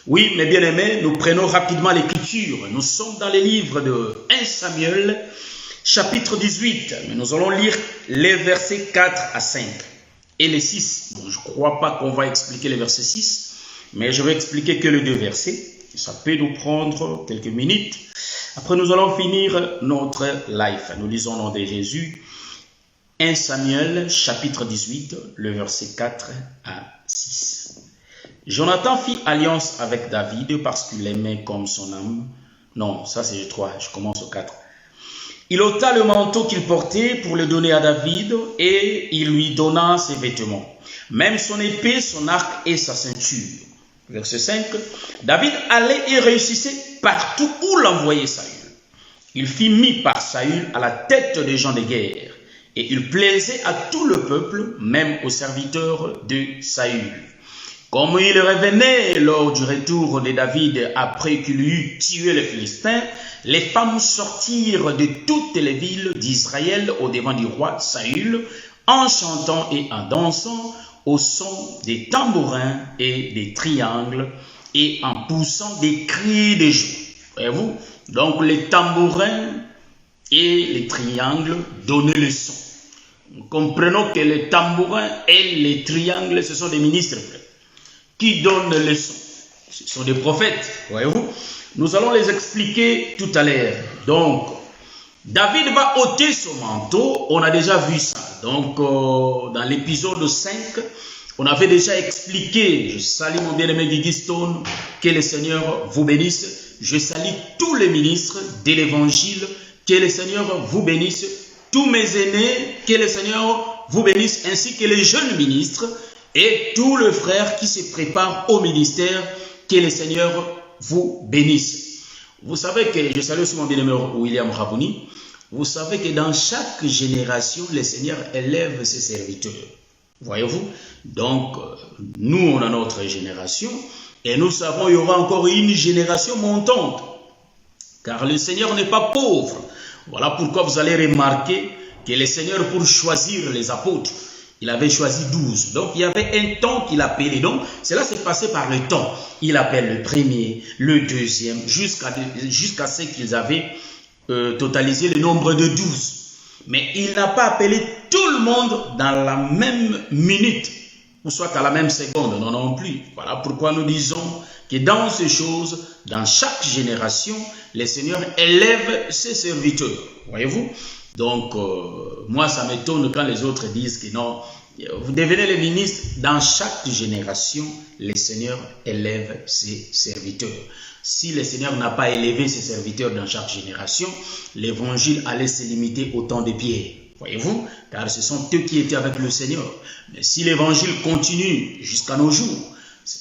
Oui, mes bien-aimés, nous prenons rapidement l'écriture. Nous sommes dans les livres de 1 Samuel, chapitre 18. Mais nous allons lire les versets 4 à 5 et les 6. Bon, je ne crois pas qu'on va expliquer les versets 6, mais je vais expliquer que les 2 versets. Ça peut nous prendre quelques minutes. Après, nous allons finir notre live. Nous lisons au nom de Jésus. 1 Samuel, chapitre 18, le verset 4 à 6. Jonathan fit alliance avec David parce qu'il l'aimait comme son âme. Non, ça c'est le 3, je commence au 4. Il ôta le manteau qu'il portait pour le donner à David et il lui donna ses vêtements, même son épée, son arc et sa ceinture. Verset 5. David allait et réussissait partout où l'envoyait Saül. Il fut mis par Saül à la tête des gens de guerre et il plaisait à tout le peuple, même aux serviteurs de Saül. Comme il revenait lors du retour de David après qu'il eut tué les Philistins, les femmes sortirent de toutes les villes d'Israël au devant du roi Saül en chantant et en dansant au son des tambourins et des triangles et en poussant des cris de joie. Voyez-vous? Donc les tambourins et les triangles donnaient le son. Nous comprenons que les tambourins et les triangles, ce sont des ministres qui donnent les leçons. Ce sont des prophètes, voyez-vous. Nous allons les expliquer tout à l'heure. Donc, David va ôter son manteau. On a déjà vu ça. Donc, dans l'épisode 5, on avait déjà expliqué. Je salue mon bien-aimé Guigui Stone. Que le Seigneur vous bénisse. Je salue tous les ministres de l'évangile. Que le Seigneur vous bénisse. Tous mes aînés. Que le Seigneur vous bénisse. Ainsi que les jeunes ministres. Et tous les frères qui se préparent au ministère, que le Seigneur vous bénisse. Vous savez que, je salue aussi mon bien-aimé William Rabouni, vous savez que dans chaque génération, le Seigneur élève ses serviteurs. Voyez-vous? Donc, nous, on a notre génération, et nous savons qu'il y aura encore une génération montante. Car le Seigneur n'est pas pauvre. Voilà pourquoi vous allez remarquer que le Seigneur, pour choisir les apôtres, il avait choisi 12. Donc, il y avait un temps qu'il appelait. Donc, cela s'est passé par le temps. Il appelle le premier, le deuxième, jusqu'à ce qu'ils avaient totalisé le nombre de 12. Mais il n'a pas appelé tout le monde dans la même minute, ou soit à la même seconde, non plus. Voilà pourquoi nous disons que dans ces choses, dans chaque génération, le Seigneur élève ses serviteurs. Voyez-vous? Donc, moi, ça m'étonne quand les autres disent que non, vous devenez les ministres. Dans chaque génération, le Seigneur élève ses serviteurs. Si le Seigneur n'a pas élevé ses serviteurs dans chaque génération, l'évangile allait se limiter au temps de Pierre. Voyez-vous? Car ce sont eux qui étaient avec le Seigneur. Mais si l'évangile continue jusqu'à nos jours,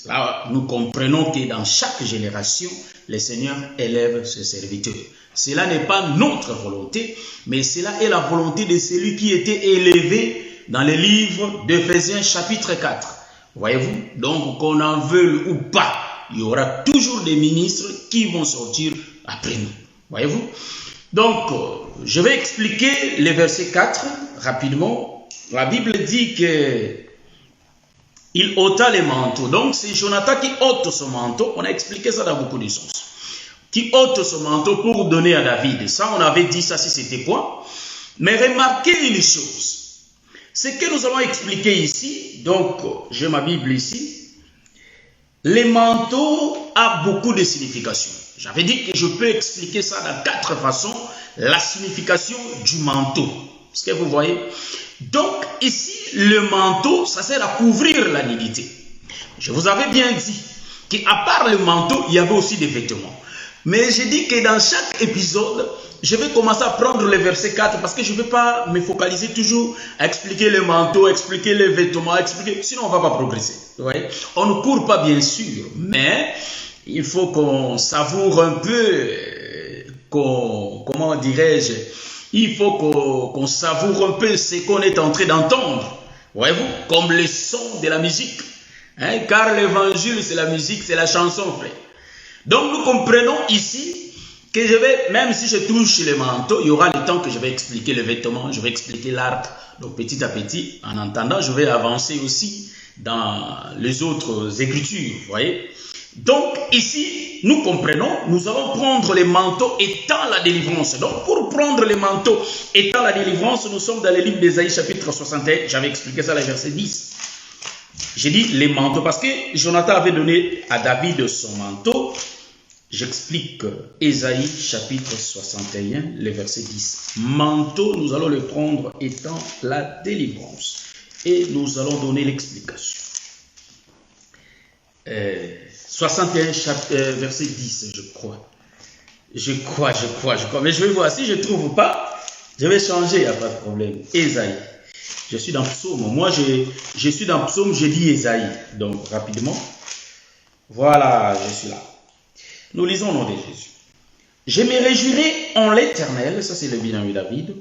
là, nous comprenons que dans chaque génération, le Seigneur élève ses serviteurs. Cela n'est pas notre volonté, mais cela est la volonté de celui qui était élevé dans le livre d'Éphésiens chapitre 4. Voyez-vous? Donc, qu'on en veuille ou pas, il y aura toujours des ministres qui vont sortir après nous. Voyez-vous? Donc, je vais expliquer le verset 4 rapidement. La Bible dit que il ôta les manteaux. Donc, c'est Jonathan qui ôte son manteau. On a expliqué ça dans beaucoup de sens. Qui ôte son manteau pour donner à David. Ça, on avait dit ça si c'était quoi. Mais remarquez une chose. Ce que nous allons expliquer ici, donc, j'ai ma Bible ici. Les manteaux ont beaucoup de significations. J'avais dit que je peux expliquer ça dans 4 façons. La signification du manteau. Est-ce que vous voyez? Donc, ici, le manteau, ça sert à couvrir la nudité. Je vous avais bien dit qu'à part le manteau, il y avait aussi des vêtements. Mais j'ai dit que dans chaque épisode, je vais commencer à prendre le verset 4 parce que je ne vais pas me focaliser toujours à expliquer le manteau, expliquer les vêtements, expliquer, sinon on ne va pas progresser. Ouais. On ne court pas bien sûr, mais il faut qu'on savoure un peu, comment dirais-je, il faut qu'on savoure un peu ce qu'on est en train d'entendre. Voyez-vous, comme le son de la musique. Hein? Car l'évangile, c'est la musique, c'est la chanson, frère. Donc nous comprenons ici que je vais, même si je touche les manteaux, il y aura le temps que je vais expliquer les vêtements, je vais expliquer l'arc. Donc petit à petit, en entendant, je vais avancer aussi dans les autres écritures, vous voyez. Donc ici, nous comprenons, nous allons prendre les manteaux étant la délivrance. Donc pour prendre les manteaux étant la délivrance, nous sommes dans le livre d'Ésaïe chapitre 61. J'avais expliqué ça, le verset 10. J'ai dit les manteaux parce que Jonathan avait donné à David son manteau. J'explique Ésaïe chapitre 61, le verset 10. Manteau, nous allons le prendre étant la délivrance. Et nous allons donner l'explication. 61, verset 10, je crois. Je crois. Mais je vais voir, si je ne trouve pas, je vais changer, il n'y a pas de problème. Ésaïe. Je suis dans Psaume. Moi, je suis dans Psaume, je dis Ésaïe. Donc, rapidement. Voilà, je suis là. Nous lisons au nom de Jésus. Je me réjouirai en l'Éternel. Ça, c'est le bilan de David.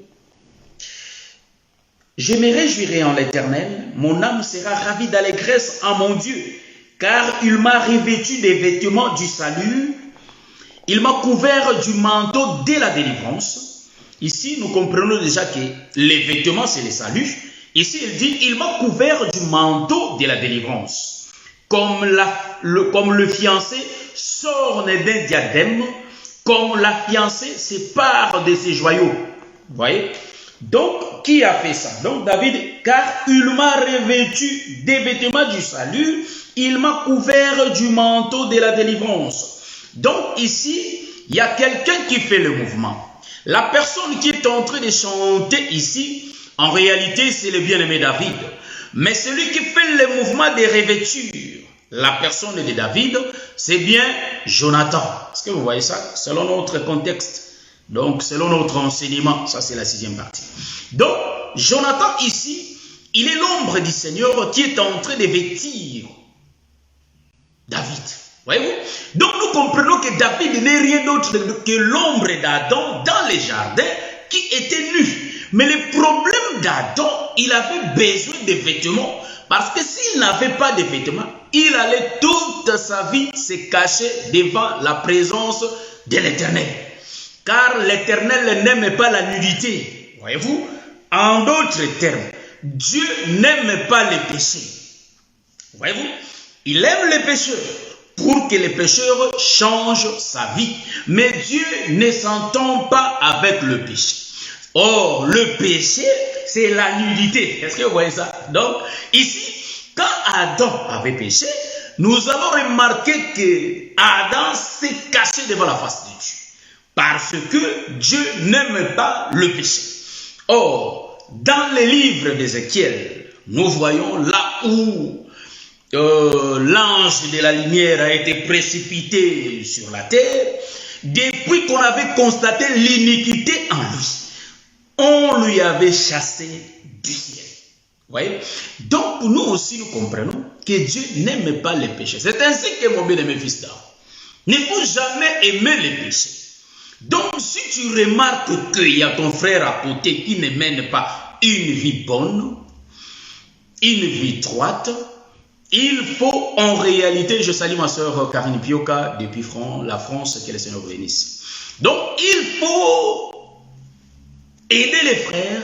Je me réjouirai en l'Éternel. Mon âme sera ravie d'allégresse en mon Dieu. Car il m'a revêtu des vêtements du salut. Il m'a couvert du manteau de la délivrance. Ici, nous comprenons déjà que les vêtements, c'est le salut. Ici, il dit, il m'a couvert du manteau de la délivrance. Comme le fiancé s'orne d'un diadème, comme la fiancée sépare de ses joyaux. Vous voyez? Donc, qui a fait ça? Donc, David, car il m'a revêtu des vêtements du salut, il m'a couvert du manteau de la délivrance. Donc, ici, il y a quelqu'un qui fait le mouvement. La personne qui est en train de chanter ici, en réalité, c'est le bien-aimé David. Mais celui qui fait le mouvement des revêtures, la personne de David, c'est bien Jonathan. Est-ce que vous voyez ça? Selon notre contexte, donc selon notre enseignement, ça c'est la 6e partie. Donc, Jonathan ici, il est l'ombre du Seigneur qui est en train de vêtir David. Voyez-vous? Donc nous comprenons que David n'est rien d'autre que l'ombre d'Adam dans les jardins qui était nu. Mais le problème d'Adam, il avait besoin de vêtements. Parce que s'il n'avait pas de vêtements, il allait toute sa vie se cacher devant la présence de l'Éternel. Car l'Éternel n'aime pas la nudité. Voyez-vous? En d'autres termes, Dieu n'aime pas les péchés. Voyez-vous? Il aime les pécheurs pour que les pécheurs changent sa vie. Mais Dieu ne s'entend pas avec le péché. Or, le péché, c'est la nudité. Est-ce que vous voyez ça? Donc, ici, quand Adam avait péché, nous avons remarqué que Adam s'est caché devant la face de Dieu. Parce que Dieu n'aime pas le péché. Or, dans le livre d'Ézéchiel, nous voyons là où l'ange de la lumière a été précipité sur la terre, depuis qu'on avait constaté l'iniquité en lui. On lui avait chassé du ciel. Vous voyez? Donc, nous aussi, nous comprenons que Dieu n'aime pas les péchés. C'est ainsi que mon bien-aimé fils d'homme, ne faut jamais aimer les péchés. Donc, si tu remarques qu'il y a ton frère à côté qui ne mène pas une vie bonne, une vie droite, il faut en réalité, je salue ma soeur Karine Pioka depuis la France, que le Seigneur bénisse. Donc, il faut aider les frères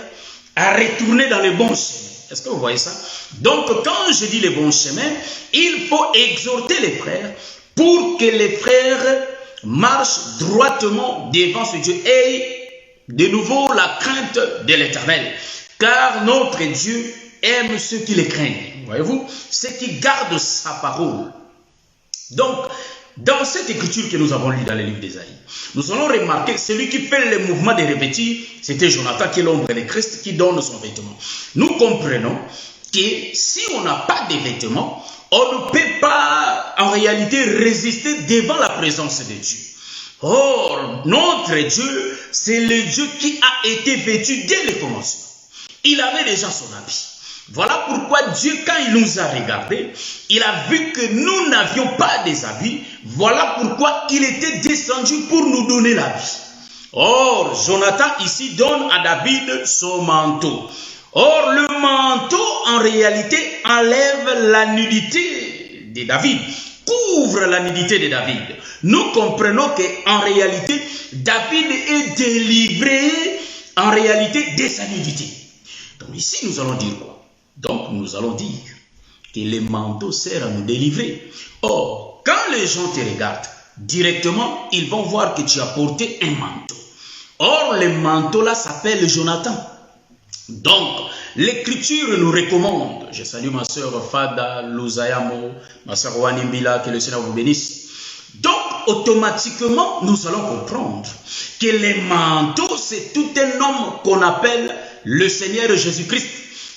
à retourner dans le bon chemin. Est-ce que vous voyez ça? Donc, quand je dis le bon chemin, il faut exhorter les frères pour que les frères marchent droitement devant ce Dieu et de nouveau la crainte de l'Éternel. Car notre Dieu aime ceux qui les craignent. Voyez-vous? Ceux qui gardent sa parole. Donc, dans cette écriture que nous avons lue dans le livre d'Ésaïe, nous allons remarquer que celui qui fait le mouvement des revêtures, c'était Jonathan qui est l'ombre de Christ qui donne son vêtement. Nous comprenons que si on n'a pas de vêtements, on ne peut pas en réalité résister devant la présence de Dieu. Or, notre Dieu, c'est le Dieu qui a été vêtu dès le commencement. Il avait déjà son habit. Voilà pourquoi Dieu, quand il nous a regardés, il a vu que nous n'avions pas des habits. Voilà pourquoi il était descendu pour nous donner la vie. Or, Jonathan ici donne à David son manteau. Or, le manteau, en réalité, enlève la nudité de David, couvre la nudité de David. Nous comprenons qu'en réalité, David est délivré, en réalité, de sa nudité. Donc ici, nous allons dire quoi? Donc, nous allons dire que le manteau sert à nous délivrer. Or, quand les gens te regardent, directement, ils vont voir que tu as porté un manteau. Or, le manteau là s'appelle Jonathan. Donc, l'Écriture nous recommande, je salue ma soeur Fada Louzayamo, ma soeur Wanimbila, que le Seigneur vous bénisse. Donc, automatiquement, nous allons comprendre que le manteau, c'est tout un homme qu'on appelle le Seigneur Jésus-Christ.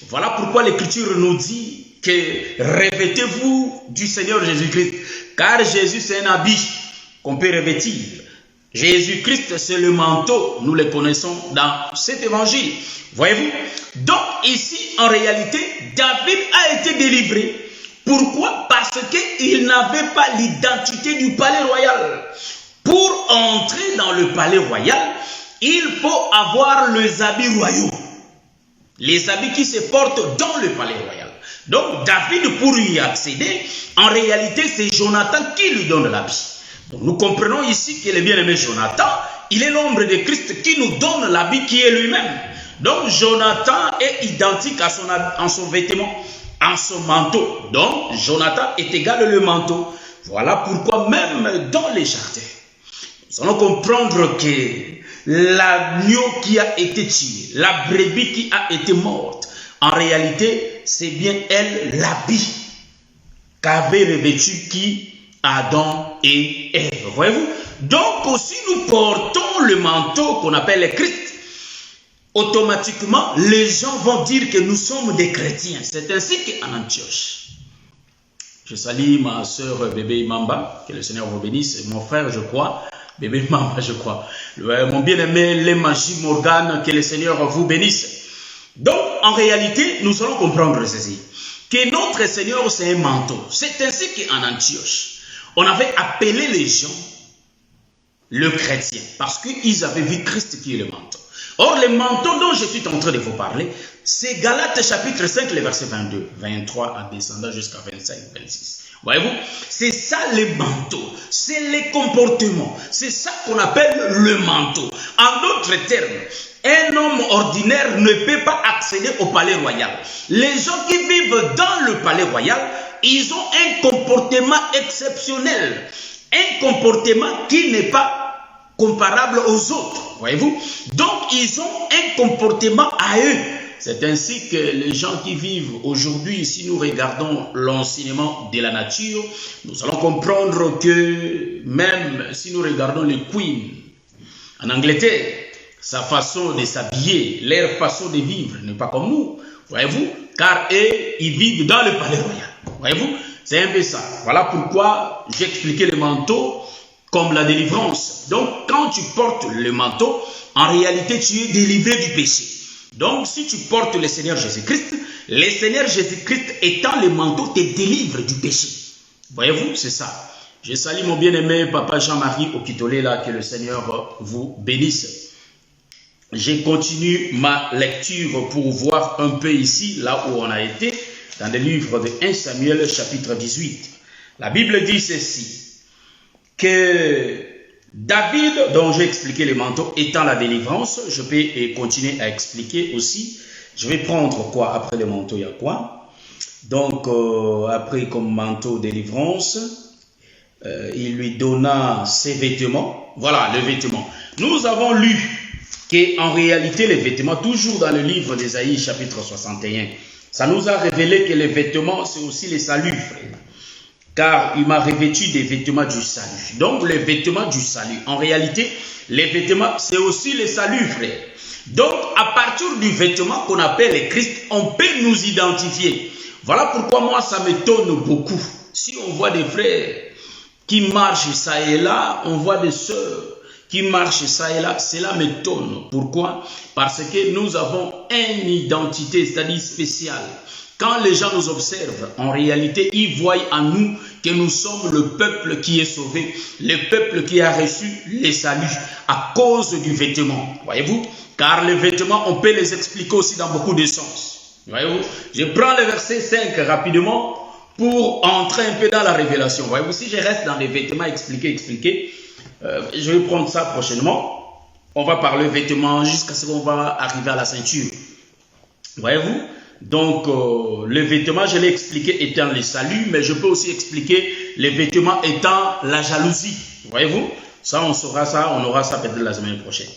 Voilà pourquoi l'Écriture nous dit que revêtez-vous du Seigneur Jésus-Christ, car Jésus, c'est un habit qu'on peut revêtir. Jésus-Christ, c'est le manteau, nous le connaissons dans cet évangile. Voyez-vous? Donc ici, en réalité, David a été délivré. Pourquoi? Parce qu'il n'avait pas l'identité du palais royal. Pour entrer dans le palais royal, il faut avoir les habits royaux. Les habits qui se portent dans le palais royal. Donc David, pour y accéder, en réalité, c'est Jonathan qui lui donne l'habit. Nous comprenons ici que le bien-aimé Jonathan, il est l'ombre de Christ qui nous donne l'habit qui est lui-même. Donc Jonathan est identique à son vêtement, à son manteau. Donc Jonathan est égal au manteau. Voilà pourquoi même dans les jardins, nous allons comprendre que l'agneau qui a été tué, la brebis qui a été morte, en réalité, c'est bien elle l'habit qu'avait revêtu qui Adam et Ève, voyez-vous? Donc aussi nous portons le manteau qu'on appelle le Christ. Automatiquement, les gens vont dire que nous sommes des chrétiens. C'est ainsi qu'en Antioche. Je salue ma soeur bébé Mamba, que le Seigneur vous bénisse, mon frère, je crois, bébé Mamba, je crois. Mon bien-aimé Lemaji Morgan, que le Seigneur vous bénisse. Donc, en réalité, nous allons comprendre ceci, que notre Seigneur, c'est un manteau. C'est ainsi qu'en Antioche, on avait appelé les gens le chrétien, parce qu'ils avaient vu Christ qui est le manteau. Or, le manteau dont je suis en train de vous parler, c'est Galates chapitre 5, les versets 22, 23 en descendant jusqu'à 25, 26. Voyez-vous, c'est ça le manteau, c'est les comportements, c'est ça qu'on appelle le manteau. En d'autres termes, un homme ordinaire ne peut pas accéder au palais royal. Les gens qui vivent dans le palais royal, ils ont un comportement exceptionnel, un comportement qui n'est pas comparable aux autres, voyez-vous. Donc, ils ont un comportement à eux. C'est ainsi que les gens qui vivent aujourd'hui, si nous regardons l'enseignement de la nature, nous allons comprendre que même si nous regardons les queens en Angleterre, sa façon de s'habiller, leur façon de vivre n'est pas comme nous, voyez-vous, car eux, ils vivent dans le palais royal, voyez-vous, c'est un peu ça. Voilà pourquoi j'ai expliqué le manteau comme la délivrance. Donc, quand tu portes le manteau, en réalité, tu es délivré du péché. Donc, si tu portes le Seigneur Jésus-Christ, le Seigneur Jésus-Christ étant le manteau te délivre du péché. Voyez-vous, c'est ça. Je salue mon bien-aimé Papa Jean-Marie Okitolé, là, que le Seigneur vous bénisse. Je continue ma lecture pour voir un peu ici, là où on a été, dans le livre de 1 Samuel, chapitre 18. La Bible dit ceci, que David, dont j'ai expliqué le manteau, étant la délivrance, je peux continuer à expliquer aussi. Je vais prendre quoi après le manteau, il y a quoi? Donc, après comme manteau délivrance, il lui donna ses vêtements. Voilà, le vêtement. Nous avons lu qu'en réalité, les vêtements, toujours dans le livre d'Ésaïe, chapitre 61, ça nous a révélé que les vêtements, c'est aussi les saluts, frère. Car il m'a revêtu des vêtements du salut. Donc, les vêtements du salut. En réalité, les vêtements, c'est aussi les saluts, frère. Donc, à partir du vêtement qu'on appelle le Christ, on peut nous identifier. Voilà pourquoi moi, ça m'étonne beaucoup. Si on voit des frères qui marchent ça et là, on voit des sœurs qui marchent ça et là, cela m'étonne. Pourquoi? Parce que nous avons une identité, c'est-à-dire spéciale. Quand les gens nous observent, en réalité, ils voient en nous que nous sommes le peuple qui est sauvé, le peuple qui a reçu les saluts à cause du vêtement. Voyez-vous? Car les vêtements, on peut les expliquer aussi dans beaucoup de sens. Voyez-vous? Je prends le verset 5 rapidement pour entrer un peu dans la révélation. Voyez-vous? Si je reste dans les vêtements expliquer, je vais prendre ça prochainement. On va parler vêtements jusqu'à ce qu'on va arriver à la ceinture. Voyez-vous? Donc, le vêtement, je l'ai expliqué étant le salut, mais je peux aussi expliquer les vêtements étant la jalousie. Voyez-vous? Ça, on saura ça, on aura ça peut-être la semaine prochaine.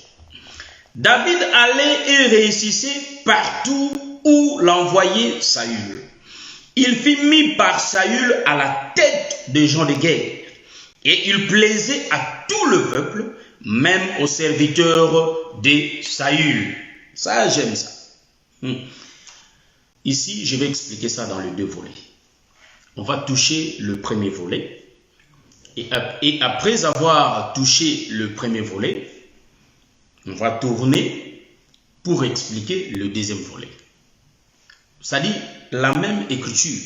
David allait et réussissait partout où l'envoyait Saül. Il fut mis par Saül à la tête des gens de guerre. Et il plaisait à tout le peuple, même aux serviteurs de Saül. Ça, j'aime ça. Ici, je vais expliquer ça dans les deux volets. On va toucher le premier volet. Et après avoir touché le premier volet, on va tourner pour expliquer le deuxième volet. C'est-à-dire la même écriture,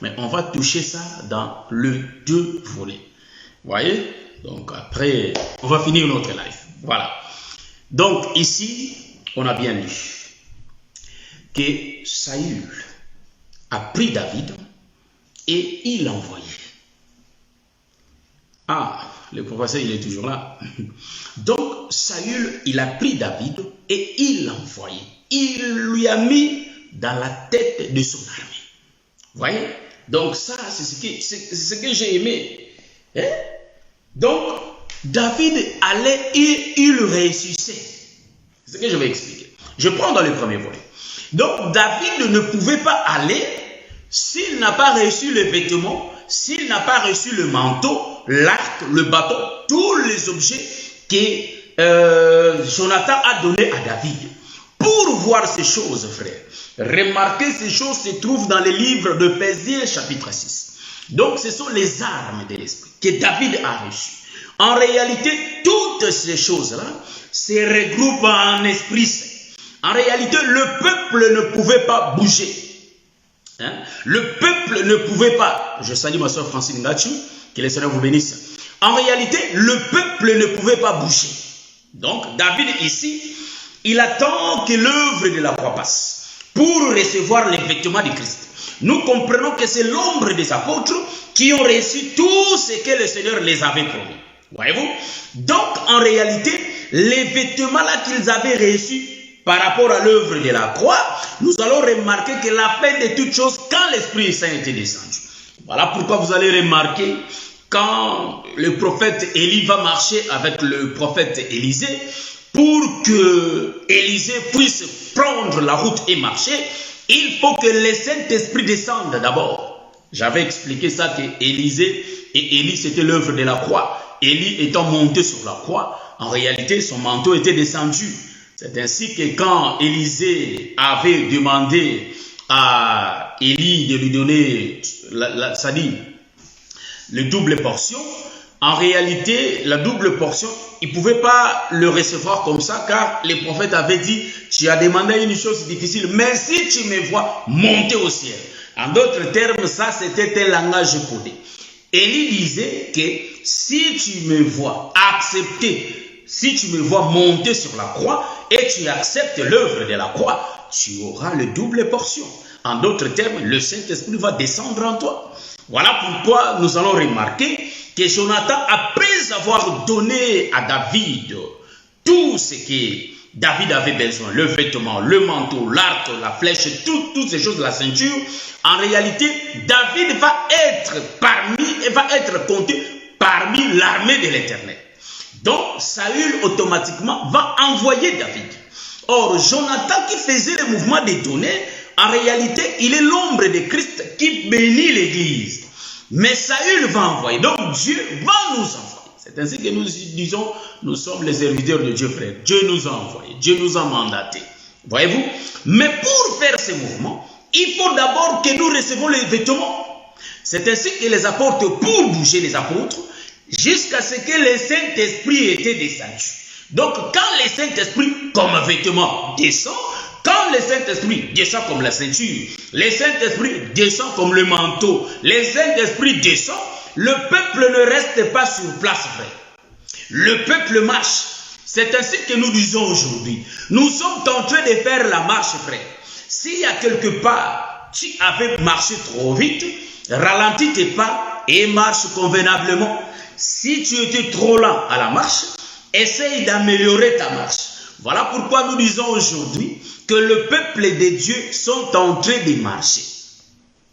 mais on va toucher ça dans le deux volets. Vous voyez? Donc après, on va finir notre live. Voilà. Donc ici, on a bien lu que Saül a pris David et il l'a envoyé. Ah, le professeur, il est toujours là. Donc, Saül, il a pris David et il l'a envoyé. Il lui a mis dans la tête de son armée. Vous voyez? Donc, ça, c'est ce que j'ai aimé. Hein? Donc, David allait et il réussissait. C'est ce que je vais expliquer. Je prends dans le premier volet. Donc, David ne pouvait pas aller s'il n'a pas reçu les vêtements, s'il n'a pas reçu le manteau, l'arc, le bâton, tous les objets que Jonathan a donnés à David. Pour voir ces choses, frère, remarquez ces choses se trouvent dans les livres de Pésier, chapitre 6. Donc, ce sont les armes de l'esprit que David a reçues. En réalité, toutes ces choses-là se regroupent en esprit saint. En réalité, le peuple ne pouvait pas bouger. Hein? Le peuple ne pouvait pas. Je salue ma soeur Francine Ngachou, que le Seigneur vous bénisse. En réalité, le peuple ne pouvait pas bouger. Donc, David ici, il attend que l'œuvre de la croix passe pour recevoir les vêtements de Christ. Nous comprenons que c'est l'ombre des apôtres qui ont reçu tout ce que le Seigneur les avait promis. Voyez-vous? Donc, en réalité, les vêtements-là qu'ils avaient reçus par rapport à l'œuvre de la croix, nous allons remarquer que la fin de toutes choses, quand l'Esprit Saint était descendu. Voilà pourquoi vous allez remarquer, quand le prophète Élie va marcher avec le prophète Élisée, pour que Élisée puisse prendre la route et marcher, il faut que le Saint-Esprit descende d'abord. J'avais expliqué ça que Élisée et Élie, c'était l'œuvre de la croix. Élie étant monté sur la croix, en réalité, son manteau était descendu. C'est ainsi que quand Élisée avait demandé à Élie de lui donner, ça dit, le double portion, en réalité, la double portion, il ne pouvait pas le recevoir comme ça, car les prophètes avaient dit, tu as demandé une chose difficile, mais si tu me vois monter au ciel. En d'autres termes, ça c'était un langage codé. Élie disait que si tu me vois accepter, si tu me vois monter sur la croix et tu acceptes l'œuvre de la croix, tu auras le double portion. En d'autres termes, le Saint-Esprit va descendre en toi. Voilà pourquoi nous allons remarquer que Jonathan, après avoir donné à David tout ce que David avait besoin, le vêtement, le manteau, l'arc, la flèche, toutes ces choses, la ceinture, en réalité, David va être compté parmi l'armée de l'Éternel. Donc, Saül automatiquement va envoyer David. Or, Jonathan qui faisait le mouvement des données, en réalité, il est l'ombre de Christ qui bénit l'Église. Mais Saül va envoyer. Donc, Dieu va nous envoyer. C'est ainsi que nous disons, nous sommes les serviteurs de Dieu, frère. Dieu nous a envoyés. Dieu nous a mandatés. Voyez-vous? Mais pour faire ce mouvement, il faut d'abord que nous recevons les vêtements. C'est ainsi que les apôtres, pour bouger les apôtres, jusqu'à ce que le Saint-Esprit était descendu. Donc, quand le Saint-Esprit, comme vêtement, descend, quand le Saint-Esprit descend comme la ceinture, le Saint-Esprit descend comme le manteau, le Saint-Esprit descend, le peuple ne reste pas sur place, frère. Le peuple marche. C'est ainsi que nous disons aujourd'hui. Nous sommes en train de faire la marche, frère. S'il y a quelque part, tu avais marché trop vite, ralentis tes pas et marche convenablement. Si tu étais trop lent à la marche, essaye d'améliorer ta marche. Voilà pourquoi nous disons aujourd'hui que le peuple de Dieu sont en train de marcher.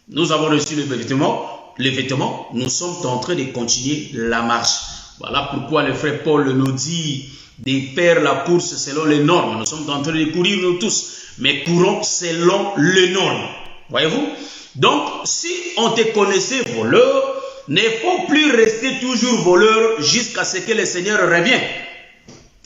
Nous avons reçu le vêtement, les vêtements, nous sommes en train de continuer la marche. Voilà pourquoi le frère Paul nous dit de faire la course selon les normes. Nous sommes en train de courir nous tous, mais courons selon les normes. Voyez-vous? Donc, si on te connaissait voleur, ne faut plus rester toujours voleur jusqu'à ce que le Seigneur revienne.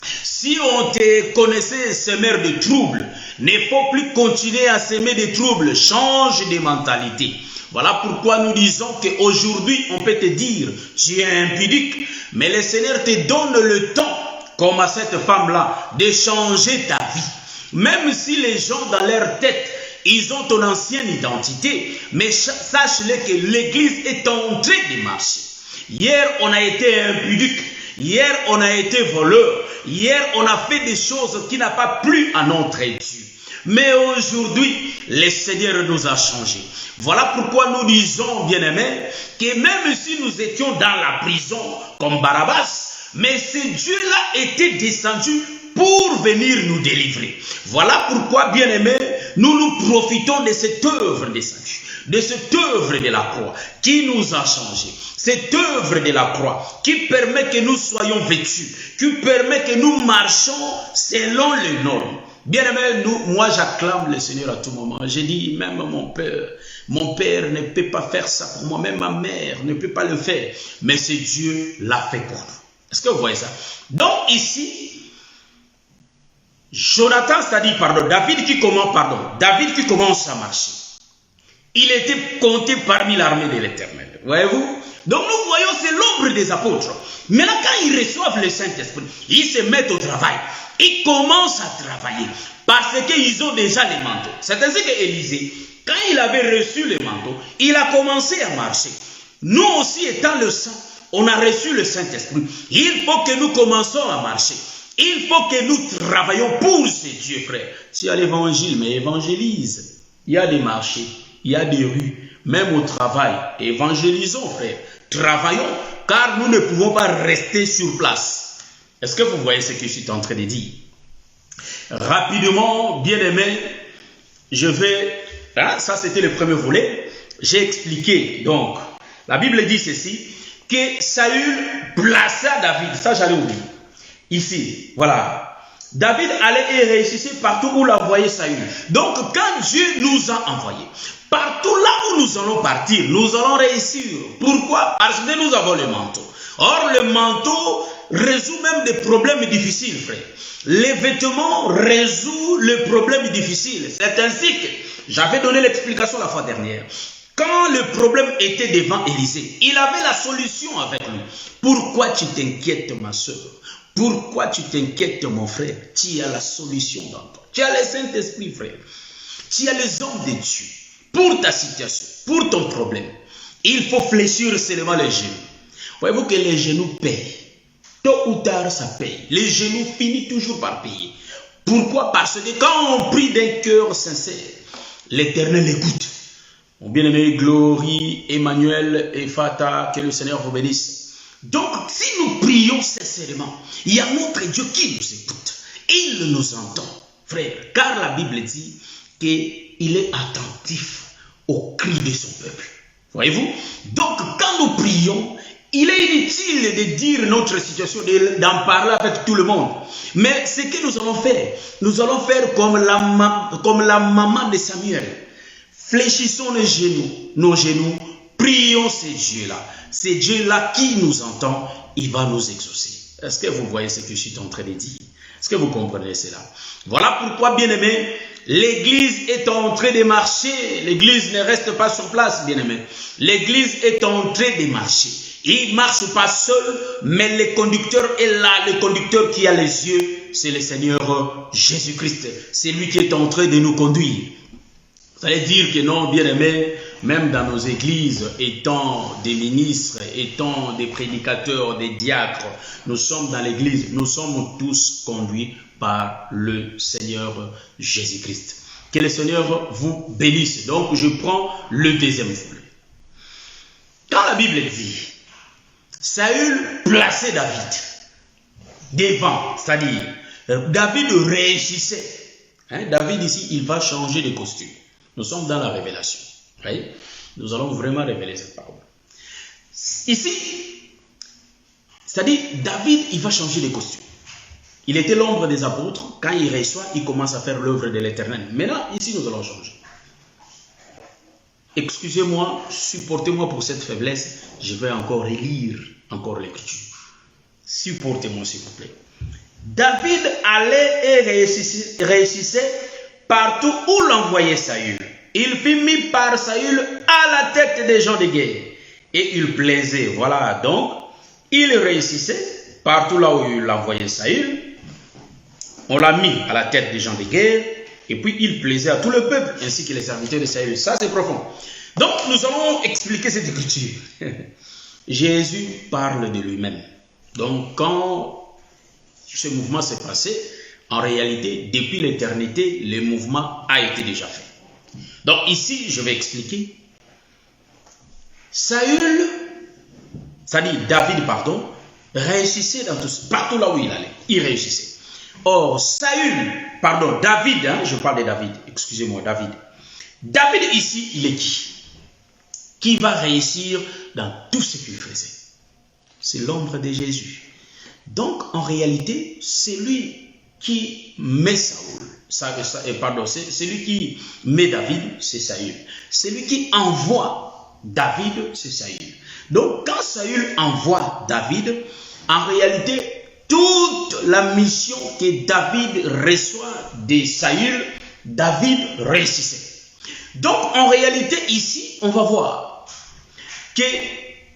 Si on te connaissait semeur de troubles, ne faut plus continuer à semer des troubles. Change de mentalité. Voilà pourquoi nous disons qu'aujourd'hui, on peut te dire, tu es impudique, mais le Seigneur te donne le temps, comme à cette femme-là, de changer ta vie. Même si les gens dans leur tête, ils ont ton ancienne identité, mais sache-le que l'Église est en train de marcher. Hier, on a été impudique. Hier, on a été voleur. Hier, on a fait des choses qui n'ont pas plu à notre Dieu. Mais aujourd'hui, le Seigneur nous a changés. Voilà pourquoi nous disons, bien-aimés, que même si nous étions dans la prison comme Barabbas, mais ce Dieu-là était descendu pour venir nous délivrer. Voilà pourquoi, bien-aimés, nous profitons de cette œuvre de salut, de cette œuvre de la croix qui nous a changés. Cette œuvre de la croix qui permet que nous soyons vêtus, qui permet que nous marchions selon les normes. Bien-aimés, moi j'acclame le Seigneur à tout moment. J'ai dit, même mon père ne peut pas faire ça pour moi, même ma mère ne peut pas le faire. Mais c'est Dieu l'a fait pour nous. Est-ce que vous voyez ça? Donc ici, Jonathan, c'est-à-dire, David qui commence à marcher. Il était compté parmi l'armée de l'Éternel. Voyez-vous? Donc nous voyons, c'est l'ombre des apôtres. Mais là, quand ils reçoivent le Saint-Esprit, ils se mettent au travail. Ils commencent à travailler parce qu'ils ont déjà les manteaux. C'est ainsi qu'Élisée, quand il avait reçu les manteaux, il a commencé à marcher. Nous aussi, étant le sang, on a reçu le Saint-Esprit. Il faut que nous commençons à marcher. Il faut que nous travaillions pour ces dieux, frère. Tu as l'évangile, mais évangélise. Il y a des marchés, il y a des rues, même au travail. Évangélisons, frère. Travaillons, car nous ne pouvons pas rester sur place. Est-ce que vous voyez ce que je suis en train de dire? Rapidement, bien-aimé, je vais... ça, c'était le premier volet. J'ai expliqué, donc, la Bible dit ceci, que Saül plaça David. Ça, j'allais oublier. Ici, voilà. David allait et réussissait partout où la voyait Saül. Donc, quand Dieu nous a envoyés, partout là où nous allons partir, nous allons réussir. Pourquoi? Parce que nous avons le manteau. Or, le manteau résout même des problèmes difficiles, frère. Les vêtements résout les problèmes difficiles. C'est ainsi que j'avais donné l'explication la fois dernière. Quand le problème était devant Élisée, il avait la solution avec lui. Pourquoi tu t'inquiètes, ma soeur? Pourquoi tu t'inquiètes, mon frère? Tu as la solution dans toi. Tu as le Saint-Esprit, frère. Tu as les hommes de Dieu. Pour ta situation, pour ton problème, il faut fléchir seulement les genoux. Voyez-vous que les genoux payent. Tôt ou tard, ça paye. Les genoux finissent toujours par payer. Pourquoi? Parce que quand on prie d'un cœur sincère, l'Éternel écoute. Mon bien-aimé, Glory, Emmanuel et Fata, que le Seigneur vous bénisse. Donc, si nous prions sincèrement, il y a notre Dieu qui nous écoute. Il nous entend, frère. Car la Bible dit qu'il est attentif aux cris de son peuple. Voyez-vous? Donc, quand nous prions, il est inutile de dire notre situation, d'en parler avec tout le monde. Mais ce que nous allons faire comme la maman de Samuel. Fléchissons nos genoux, prions ces dieux-là. Ces dieux-là qui nous entend, il va nous exaucer. Est-ce que vous voyez ce que je suis en train de dire? Est-ce que vous comprenez cela? Voilà pourquoi, bien-aimés, l'Église est en train de marcher. L'Église ne reste pas sur place, bien-aimés. L'Église est en train de marcher. Il ne marche pas seul, mais le conducteur est là. Le conducteur qui a les yeux, c'est le Seigneur Jésus-Christ. C'est lui qui est en train de nous conduire. Ça veut dire que non, bien-aimés, même dans nos églises, étant des ministres, étant des prédicateurs, des diacres, nous sommes dans l'église, nous sommes tous conduits par le Seigneur Jésus-Christ. Que le Seigneur vous bénisse. Donc, je prends le deuxième volet. Quand la Bible dit, Saül plaçait David devant, c'est-à-dire, David réagissait. David ici, il va changer de costume. Nous sommes dans la révélation. Nous allons vraiment révéler cette parole. Ici, c'est-à-dire, David, il va changer de costume. Il était l'ombre des apôtres. Quand il reçoit, il commence à faire l'œuvre de l'Éternel. Maintenant, ici, nous allons changer. Excusez-moi, supportez-moi pour cette faiblesse. Je vais encore relire l'écriture. Supportez-moi, s'il vous plaît. David allait et réussissait partout où l'envoyait Saül. Il fut mis par Saül à la tête des gens de guerre. Et il plaisait. Voilà, donc, il réussissait partout là où il l'envoyait Saül. On l'a mis à la tête des gens de guerre. Et puis, il plaisait à tout le peuple, ainsi que les serviteurs de Saül. Ça, c'est profond. Donc, nous allons expliquer cette écriture. Jésus parle de lui-même. Donc, quand ce mouvement s'est passé, en réalité, depuis l'éternité, le mouvement a été déjà fait. Donc, ici, je vais expliquer. Saül, c'est-à-dire David, pardon, réussissait partout là où il allait. Il réussissait. Or, David, hein, je parle de David, excusez-moi, David. David ici, il est qui? Qui va réussir dans tout ce qu'il faisait? C'est l'ombre de Jésus. Donc, en réalité, c'est lui qui met Saül. C'est lui qui met David, c'est Saül. C'est lui qui envoie David, c'est Saül. Donc, quand Saül envoie David, en réalité, toute la mission que David reçoit de Saül, David réussissait. Donc, en réalité, ici, on va voir que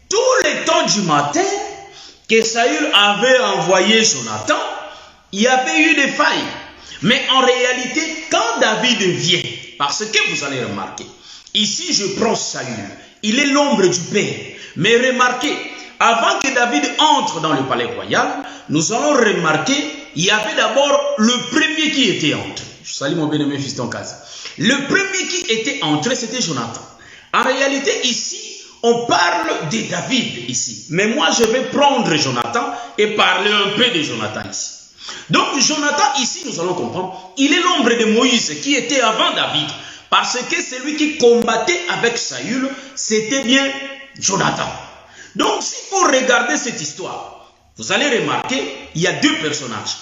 tout le temps du matin que Saül avait envoyé Jonathan, il y avait eu des failles. Mais en réalité, quand David vient, parce que vous allez remarquer, ici je prends Saül, il est l'ombre du Père. Mais remarquez, avant que David entre dans le palais royal, nous allons remarquer, il y avait d'abord le premier qui était entré. Je salue mon bien-aimé fiston Kaza. Le premier qui était entré, c'était Jonathan. En réalité, ici, on parle de David ici. Mais moi, je vais prendre Jonathan et parler un peu de Jonathan ici. Donc, Jonathan, ici, nous allons comprendre, il est l'ombre de Moïse qui était avant David. Parce que celui qui combattait avec Saül, c'était bien Jonathan. Donc, si vous regardez cette histoire, vous allez remarquer, il y a deux personnages.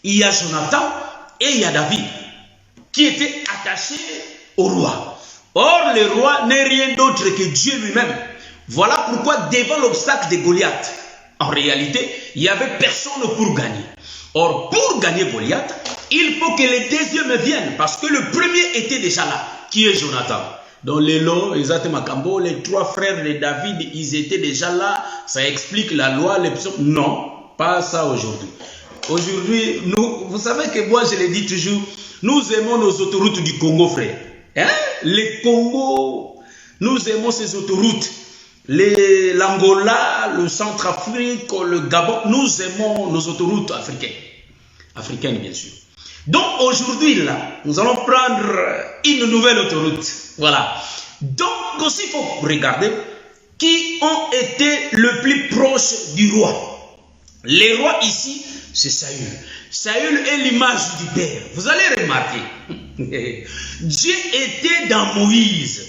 Il y a Jonathan et il y a David, qui étaient attachés au roi. Or, le roi n'est rien d'autre que Dieu lui-même. Voilà pourquoi, devant l'obstacle de Goliath, en réalité, il n'y avait personne pour gagner. Or, pour gagner Goliath, il faut que les deuxièmes viennent, parce que le premier était déjà là, qui est Jonathan. Dans les lots, exactement, les trois frères de David, ils étaient déjà là. Ça explique la loi, les psaumes. Non, pas ça aujourd'hui. Aujourd'hui, vous savez que moi, je le dis toujours, nous aimons nos autoroutes du Congo, frère. Hein? Les Congo, nous aimons ces autoroutes. L'Angola, le Centrafrique, le Gabon, nous aimons nos autoroutes africaines. Africaines, bien sûr. Donc aujourd'hui, là, nous allons prendre une nouvelle autoroute. Voilà. Donc aussi, il faut regarder qui ont été le plus proche du roi. Les rois ici, c'est Saül. Saül est l'image du Père. Vous allez remarquer. Dieu était dans Moïse.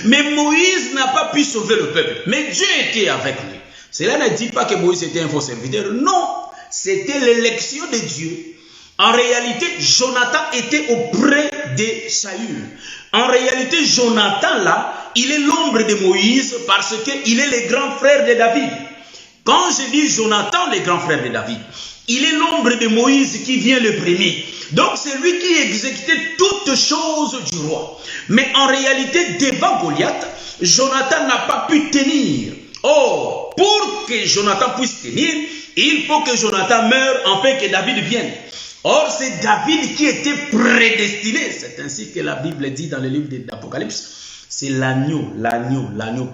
Mais Moïse n'a pas pu sauver le peuple. Mais Dieu était avec lui. Cela ne dit pas que Moïse était un faux serviteur. Non, c'était l'élection de Dieu. En réalité, Jonathan était auprès de Saül. En réalité, Jonathan là, il est l'ombre de Moïse parce qu'il est le grand frère de David. Quand je dis Jonathan, le grand frère de David, il est l'ombre de Moïse qui vient le premier. Donc c'est lui qui exécutait toutes choses du roi. Mais en réalité, devant Goliath, Jonathan n'a pas pu tenir. Or, pour que Jonathan puisse tenir, il faut que Jonathan meure afin que David vienne. Or, c'est David qui était prédestiné. C'est ainsi que la Bible dit dans le livre de l'Apocalypse. C'est l'agneau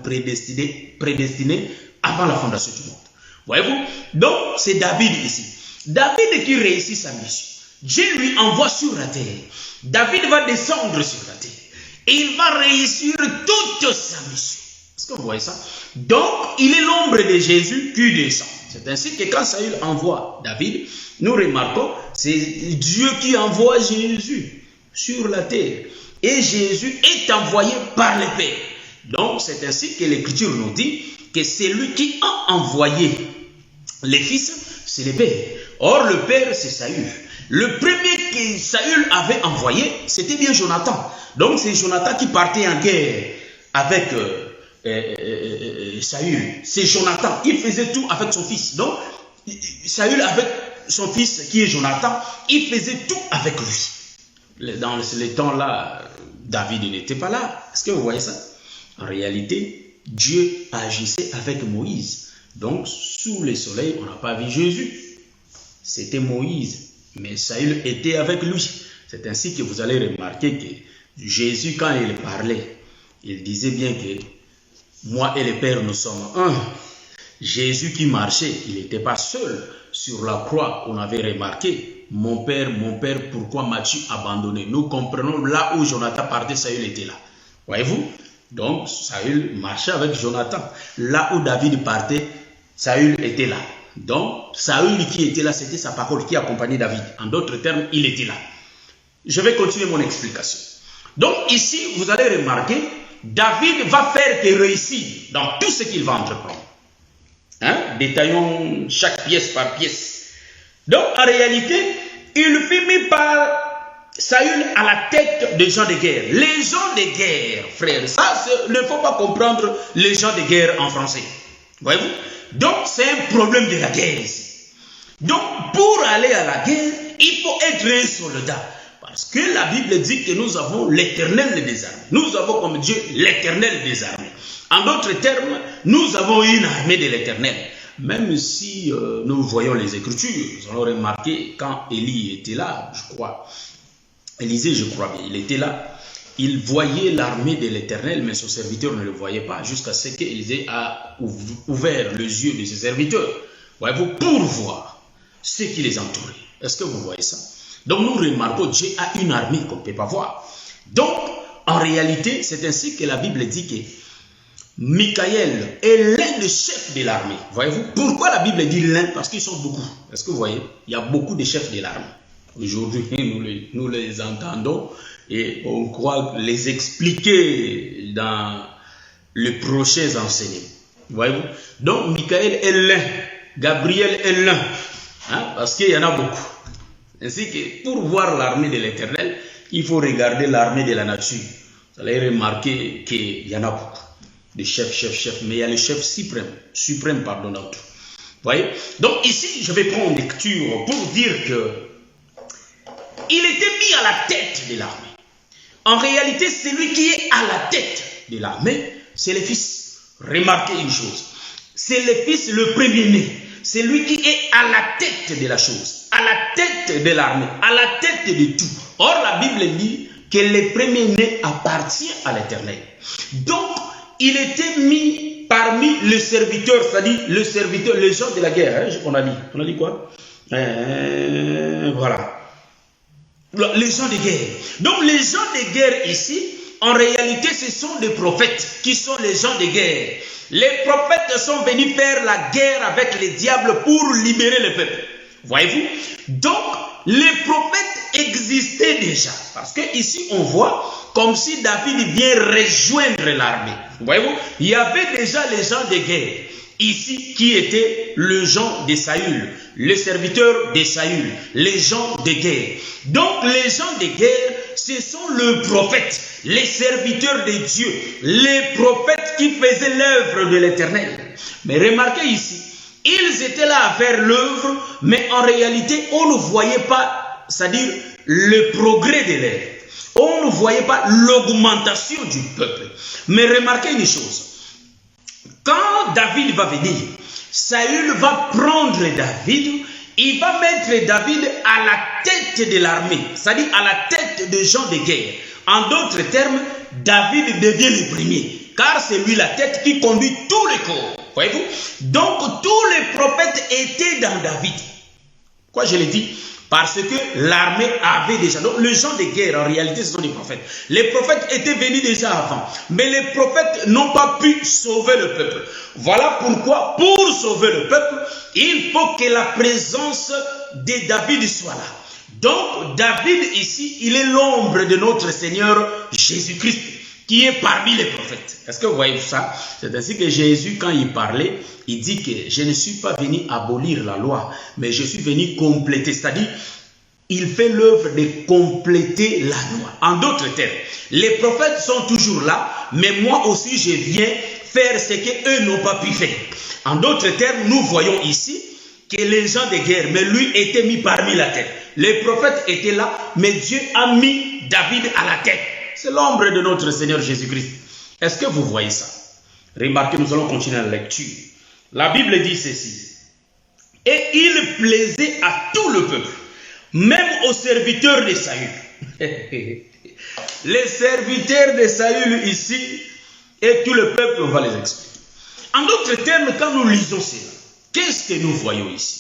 prédestiné avant la fondation du monde. Voyez-vous? Donc, c'est David ici. David qui réussit sa mission. Dieu lui envoie sur la terre. David va descendre sur la terre. Et il va réussir toute sa mission. Est-ce que vous voyez ça? Donc, il est l'ombre de Jésus qui descend. C'est ainsi que quand Saül envoie David, nous remarquons, c'est Dieu qui envoie Jésus sur la terre. Et Jésus est envoyé par le Père. Donc, c'est ainsi que l'Écriture nous dit que c'est lui qui a envoyé les fils, c'est le père. Or, le père, c'est Saül. Le premier que Saül avait envoyé, c'était bien Jonathan. Donc, c'est Jonathan qui partait en guerre avec Saül. C'est Jonathan. Il faisait tout avec son fils. Donc, Saül avec son fils qui est Jonathan, il faisait tout avec lui. Dans les temps-là, David n'était pas là. Est-ce que vous voyez ça? En réalité, Dieu agissait avec Moïse. Donc, sous le soleil, on n'a pas vu Jésus. C'était Moïse. Mais Saül était avec lui. C'est ainsi que vous allez remarquer que Jésus, quand il parlait, il disait bien que moi et le Père, nous sommes un. Jésus qui marchait, il n'était pas seul sur la croix. On avait remarqué, mon Père, pourquoi m'as-tu abandonné? Nous comprenons là où Jonathan partait, Saül était là. Voyez-vous? Donc, Saül marchait avec Jonathan. Là où David partait, Saül était là. Donc, Saül qui était là, c'était sa parole qui accompagnait David. En d'autres termes, il était là. Je vais continuer mon explication. Donc, ici, vous allez remarquer, David va faire que réussir dans tout ce qu'il va entreprendre. Hein? Détaillons chaque pièce par pièce. Donc, en réalité, il fut mis par Saül à la tête des gens de guerre. Les gens de guerre, frères, ça, ne faut pas comprendre les gens de guerre en français. Voyez-vous? Donc, c'est un problème de la guerre ici. Donc, pour aller à la guerre, il faut être un soldat. Parce que la Bible dit que nous avons l'Éternel des armées. Nous avons comme Dieu l'Éternel des armées. En d'autres termes, nous avons une armée de l'Éternel. Même si nous voyons les Écritures, nous allons remarquer quand Élie était là, je crois. Élisée, je crois bien, il était là. Il voyait l'armée de l'Éternel, mais son serviteur ne le voyait pas, jusqu'à ce qu'Élisée a ouvert les yeux de ses serviteurs. Voyez-vous, pour voir ce qui les entourait. Est-ce que vous voyez ça? Donc nous remarquons, Dieu a une armée qu'on ne peut pas voir. Donc, en réalité, c'est ainsi que la Bible dit que Michaël est l'un des chefs de l'armée. Voyez-vous, pourquoi la Bible dit l'un? Parce qu'ils sont beaucoup. Est-ce que vous voyez? Il y a beaucoup de chefs de l'armée. Aujourd'hui, nous les entendons et on croit les expliquer dans les prochains enseignements. Voyez-vous? Donc, Michaël est l'un, Gabriel est l'un, hein, parce qu'il y en a beaucoup. Ainsi que pour voir l'armée de l'Éternel, il faut regarder l'armée de la nature. Vous allez remarquer qu'il y en a beaucoup de chefs, mais il y a le chef suprême dans tout. Voyez? Donc ici, je vais prendre lecture pour dire que il était mis à la tête de l'armée. En réalité, celui qui est à la tête de l'armée, c'est le fils. Remarquez une chose. C'est le fils le premier-né. C'est lui qui est à la tête de la chose, à la tête de l'armée, à la tête de tout. Or, la Bible dit que le premier-né appartient à l'Éternel. Donc, il était mis parmi les serviteurs, c'est-à-dire les serviteurs, les gens de la guerre. Hein, on a dit quoi? Voilà. Les gens de guerre. Donc, les gens de guerre ici, en réalité, ce sont des prophètes qui sont les gens de guerre. Les prophètes sont venus faire la guerre avec les diables pour libérer le peuple. Voyez-vous? Donc, les prophètes existaient déjà. Parce que ici, on voit comme si David vient rejoindre l'armée. Voyez-vous? Il y avait déjà les gens de guerre. Ici, qui étaient les gens de Saül, les serviteurs de Saül, les gens de guerre. Donc, les gens de guerre, ce sont les prophètes, les serviteurs de Dieu, les prophètes qui faisaient l'œuvre de l'Éternel. Mais remarquez ici, ils étaient là à faire l'œuvre, mais en réalité, on ne voyait pas, c'est-à-dire le progrès de l'œuvre. On ne voyait pas l'augmentation du peuple. Mais remarquez une chose. Quand David va venir, Saül va prendre David, il va mettre David à la tête de l'armée, c'est-à-dire à la tête des gens de guerre. En d'autres termes, David devient le premier, car c'est lui la tête qui conduit tous les corps. Voyez-vous? Donc, tous les prophètes étaient dans David. Quoi, je l'ai dit? Parce que l'armée avait déjà... Donc, les gens de guerre, en réalité, ce sont des prophètes. Les prophètes étaient venus déjà avant. Mais les prophètes n'ont pas pu sauver le peuple. Voilà pourquoi, pour sauver le peuple, il faut que la présence de David soit là. Donc, David, ici, il est l'ombre de notre Seigneur Jésus-Christ. qui est parmi les prophètes. Est-ce que vous voyez ça? C'est ainsi que Jésus, quand il parlait, il dit que je ne suis pas venu abolir la loi, mais je suis venu compléter. C'est-à-dire, il fait l'œuvre de compléter la loi. En d'autres termes, les prophètes sont toujours là, mais moi aussi je viens faire ce qu'eux n'ont pas pu faire. En d'autres termes, nous voyons ici que les gens de guerre, mais lui était mis parmi la tête. Les prophètes étaient là, mais Dieu a mis David à la tête. C'est l'ombre de notre Seigneur Jésus-Christ. Est-ce que vous voyez ça? Remarquez, nous allons continuer la lecture. La Bible dit ceci. Et il plaisait à tout le peuple, même aux serviteurs de Saül. Les serviteurs de Saül ici, et tout le peuple, on va les expliquer. En d'autres termes, quand nous lisons cela, qu'est-ce que nous voyons ici?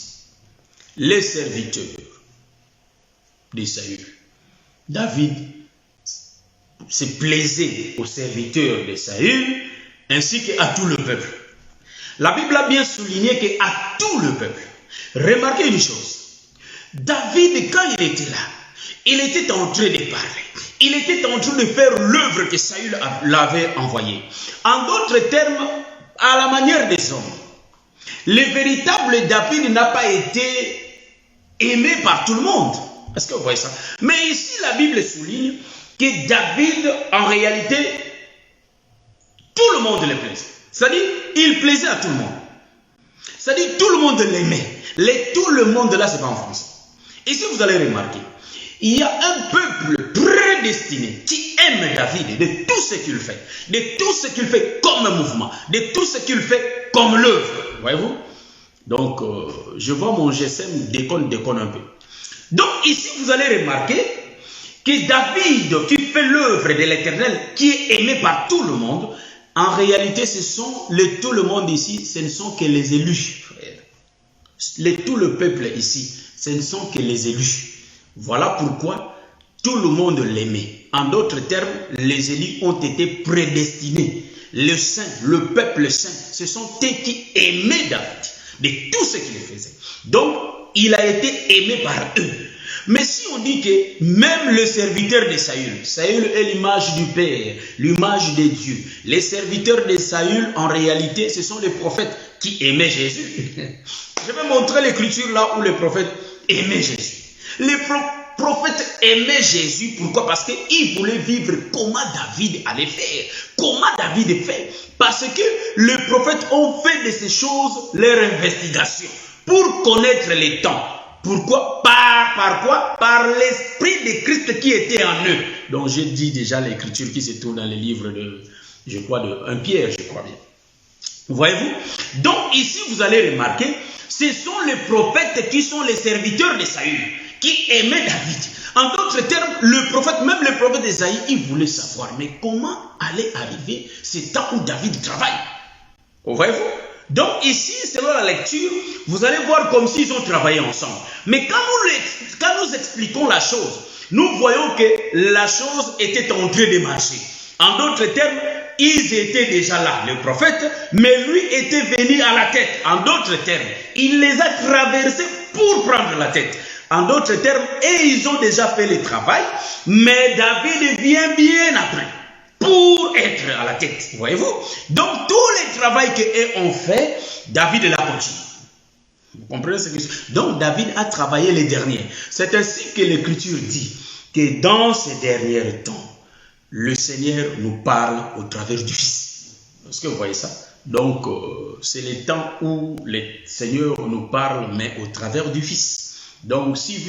Les serviteurs de Saül. David se plaisait aux serviteurs de Saül, ainsi qu'à tout le peuple. La Bible a bien souligné qu'à tout le peuple. Remarquez une chose. David, quand il était là, il était en train de parler. Il était en train de faire l'œuvre que Saül l'avait envoyée. En d'autres termes, à la manière des hommes. Le véritable David n'a pas été aimé par tout le monde. Est-ce que vous voyez ça? Mais ici, la Bible souligne que David, en réalité, tout le monde le plaisait. C'est-à-dire, il plaisait à tout le monde. C'est-à-dire, tout le monde l'aimait. Tout le monde là, c'est pas en français. Ici, vous allez remarquer, il y a un peuple prédestiné qui aime David de tout ce qu'il fait, de tout ce qu'il fait comme mouvement, de tout ce qu'il fait comme l'œuvre. Voyez-vous? Donc, je vois mon GSM déconne un peu. Donc, ici, vous allez remarquer que David, qui fait l'œuvre de l'Éternel, qui est aimé par tout le monde, en réalité, tout le monde ici, ce ne sont que les élus. Tout le peuple ici, ce ne sont que les élus. Voilà pourquoi tout le monde l'aimait. En d'autres termes, les élus ont été prédestinés. Le saint, le peuple saint, ce sont eux qui aimaient David, de tout ce qu'il faisait. Donc, il a été aimé par eux. Mais si on dit que même le serviteur de Saül, Saül est l'image du Père, l'image de Dieu. Les serviteurs de Saül, en réalité, ce sont les prophètes qui aimaient Jésus. Je vais montrer l'écriture là où les prophètes aimaient Jésus. Les prophètes aimaient Jésus. Pourquoi? Parce qu'ils voulaient vivre comment David allait faire. Comment David fait. Parce que les prophètes ont fait de ces choses leur investigation pour connaître les temps. Pourquoi? Par quoi? Par l'esprit de Christ qui était en eux. Donc j'ai dit déjà l'écriture qui se trouve dans les livres de, je crois, de 1 Pierre, je crois bien. Voyez-vous? Donc ici vous allez remarquer, ce sont les prophètes qui sont les serviteurs de Saül, qui aimaient David. En d'autres termes, le prophète, même le prophète d'Ésaïe, il voulait savoir, mais comment allait arriver ce temps où David travaille? Voyez-vous? Donc ici, selon la lecture, vous allez voir comme s'ils ont travaillé ensemble. Mais quand nous expliquons la chose, nous voyons que la chose était en train de marcher. En d'autres termes, ils étaient déjà là, le prophète, mais lui était venu à la tête. En d'autres termes, il les a traversés pour prendre la tête. En d'autres termes, et ils ont déjà fait le travail, mais David vient bien après pour être à la tête. Voyez-vous? Donc, tout le travail qu'eux ont fait, David l'a continué. Vous comprenez ce que je dis? Donc, David a travaillé les derniers. C'est ainsi que l'Écriture dit que dans ces derniers temps, le Seigneur nous parle au travers du Fils. Est-ce que vous voyez ça? Donc, c'est le temps où le Seigneur nous parle, mais au travers du Fils. Donc, si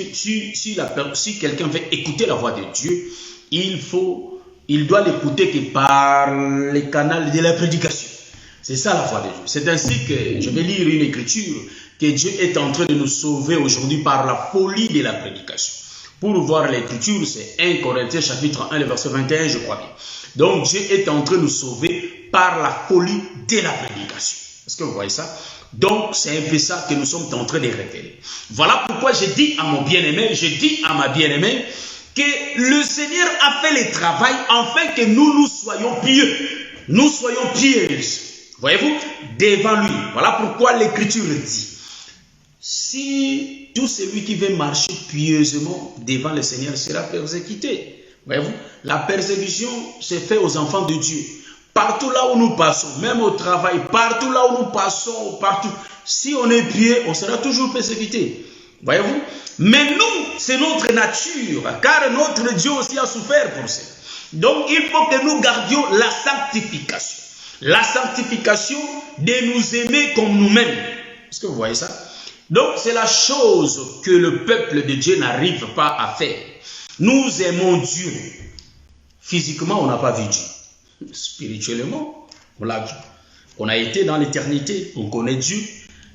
quelqu'un veut écouter la voix de Dieu, il doit l'écouter que par le canal de la prédication. C'est ça la voix de Dieu. C'est ainsi que je vais lire une écriture que Dieu est en train de nous sauver aujourd'hui par la folie de la prédication. Pour voir l'écriture, c'est 1 Corinthiens chapitre 1, le verset 21, je crois bien. Donc Dieu est en train de nous sauver par la folie de la prédication. Est-ce que vous voyez ça? Donc c'est un peu ça que nous sommes en train de révéler. Voilà pourquoi je dis à mon bien-aimé, je dis à ma bien-aimée, que le Seigneur a fait le travail afin que nous soyons pieux. Nous soyons pieuses. Voyez-vous? Devant lui. Voilà pourquoi l'Écriture dit. Si tout celui qui veut marcher pieusement devant le Seigneur sera persécuté. Voyez-vous, la persécution c'est fait aux enfants de Dieu. Partout là où nous passons, même au travail, partout là où nous passons, partout, si on est pieux, on sera toujours persécuté. Voyez-vous? Mais nous, c'est notre nature, car notre Dieu aussi a souffert pour ça. Donc, il faut que nous gardions la sanctification. La sanctification de nous aimer comme nous-mêmes. Est-ce que vous voyez ça? Donc, c'est la chose que le peuple de Dieu n'arrive pas à faire. Nous aimons Dieu. Physiquement, on n'a pas vu Dieu. Spirituellement, on l'a vu. On a été dans l'éternité, on connaît Dieu.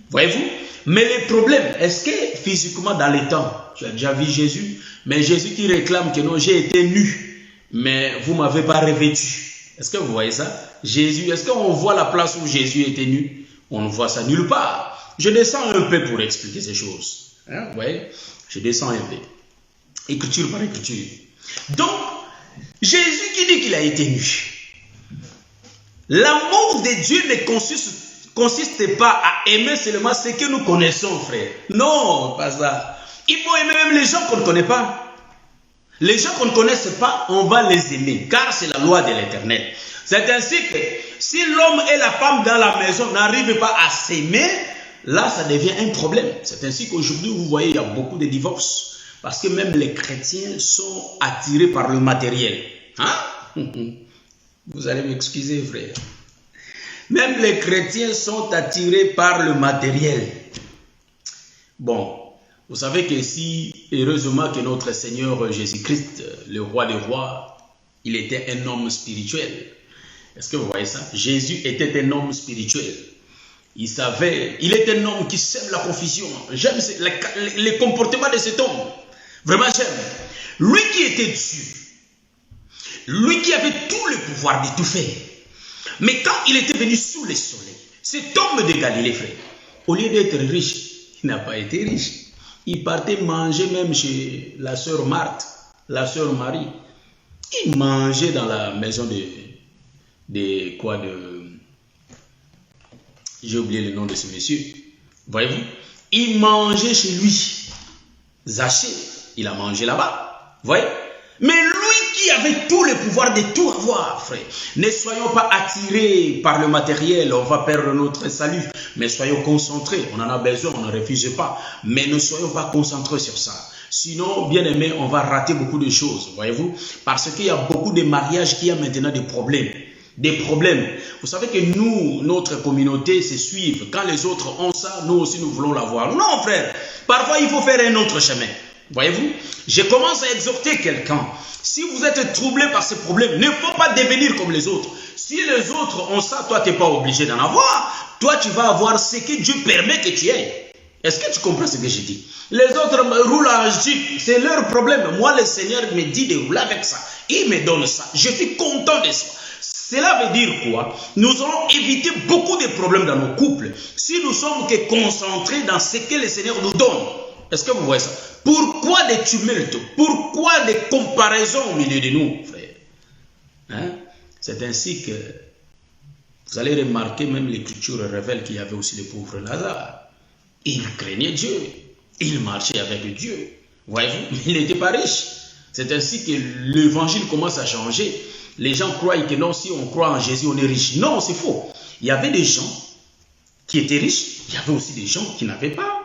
Voyez-vous? Mais les problèmes, est-ce que physiquement dans les temps, tu as déjà vu Jésus? Mais Jésus qui réclame que non, j'ai été nu, mais vous ne m'avez pas revêtu. Est-ce que vous voyez ça? Jésus, est-ce qu'on voit la place où Jésus était nu? On ne voit ça nulle part. Je descends un peu pour expliquer ces choses. Hein? Vous voyez? Je descends un peu. Écriture par écriture. Donc, Jésus qui dit qu'il a été nu. L'amour de Dieu ne consiste pas à aimer seulement ce que nous connaissons, frère. Non, pas ça. Il faut aimer même les gens qu'on ne connaît pas. Les gens qu'on ne connaisse pas, on va les aimer, car c'est la loi de l'Éternel. C'est ainsi que si l'homme et la femme dans la maison n'arrivent pas à s'aimer, là, ça devient un problème. C'est ainsi qu'aujourd'hui, vous voyez, il y a beaucoup de divorces, parce que même les chrétiens sont attirés par le matériel. Hein? Vous allez m'excuser, frère. Même les chrétiens sont attirés par le matériel. Bon, vous savez que si, heureusement que notre Seigneur Jésus-Christ, le roi des rois, il était un homme spirituel. Est-ce que vous voyez ça? Jésus était un homme spirituel. Il savait, il est un homme qui sème la confusion. J'aime les comportements de cet homme. Vraiment, j'aime. Lui qui était Dieu, lui qui avait tout le pouvoir de tout faire. Mais quand il était venu sous le soleil, cet homme de Galilée, frère, au lieu d'être riche, il n'a pas été riche. Il partait manger même chez la sœur Marthe, la sœur Marie. Il mangeait dans la maison j'ai oublié le nom de ce monsieur. Voyez-vous? Il mangeait chez lui. Zaché, il a mangé là-bas. Voyez? Mais lui qui avait tout le pouvoir de tout avoir, frère. Ne soyons pas attirés par le matériel, on va perdre notre salut. Mais soyons concentrés, on en a besoin, on ne refuse pas. Mais ne soyons pas concentrés sur ça. Sinon, bien aimé, on va rater beaucoup de choses, voyez-vous. Parce qu'il y a beaucoup de mariages qui ont maintenant des problèmes. Des problèmes. Vous savez que nous, notre communauté, se suivent. Quand les autres ont ça, nous aussi nous voulons l'avoir. Non, frère. Parfois, il faut faire un autre chemin. Voyez-vous, je commence à exhorter quelqu'un. Si vous êtes troublé par ces problèmes, ne faut pas devenir comme les autres. Si les autres ont ça, toi, tu n'es pas obligé d'en avoir. Toi, tu vas avoir ce que Dieu permet que tu aies. Est-ce que tu comprends ce que je dis? Les autres roulent en Jeep, c'est leur problème. Moi, le Seigneur me dit de rouler avec ça. Il me donne ça. Je suis content de ça. Cela veut dire quoi? Nous allons éviter beaucoup de problèmes dans nos couples si nous sommes que concentrés dans ce que le Seigneur nous donne. Est-ce que vous voyez ça? Pourquoi des tumultes? Pourquoi des comparaisons au milieu de nous, frère? Hein? C'est ainsi que vous allez remarquer, même l'Écriture révèle qu'il y avait aussi le pauvre Lazare. Il craignait Dieu. Il marchait avec Dieu. Voyez-vous? Il n'était pas riche. C'est ainsi que l'évangile commence à changer. Les gens croient que non, si on croit en Jésus, on est riche. Non, c'est faux. Il y avait des gens qui étaient riches. Il y avait aussi des gens qui n'avaient pas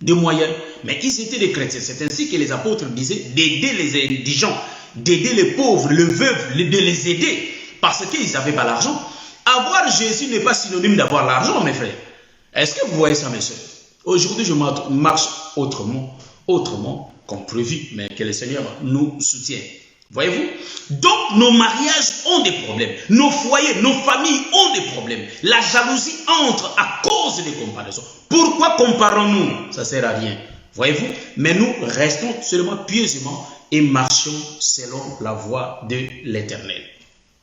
de moyens. Mais ils étaient des chrétiens. C'est ainsi que les apôtres disaient d'aider les indigents, d'aider les pauvres, les veuves, de les aider. Parce qu'ils n'avaient pas l'argent. Avoir Jésus n'est pas synonyme d'avoir l'argent, mes frères. Est-ce que vous voyez ça, mes soeurs? Aujourd'hui, je marche autrement comme prévu, mais que le Seigneur nous soutienne. Voyez-vous? Donc, nos mariages ont des problèmes. Nos foyers, nos familles ont des problèmes. La jalousie entre à cause des comparaisons. Pourquoi comparons-nous? Ça ne sert à rien. Voyez-vous? Mais nous restons seulement pieusement et marchons selon la voie de l'Éternel.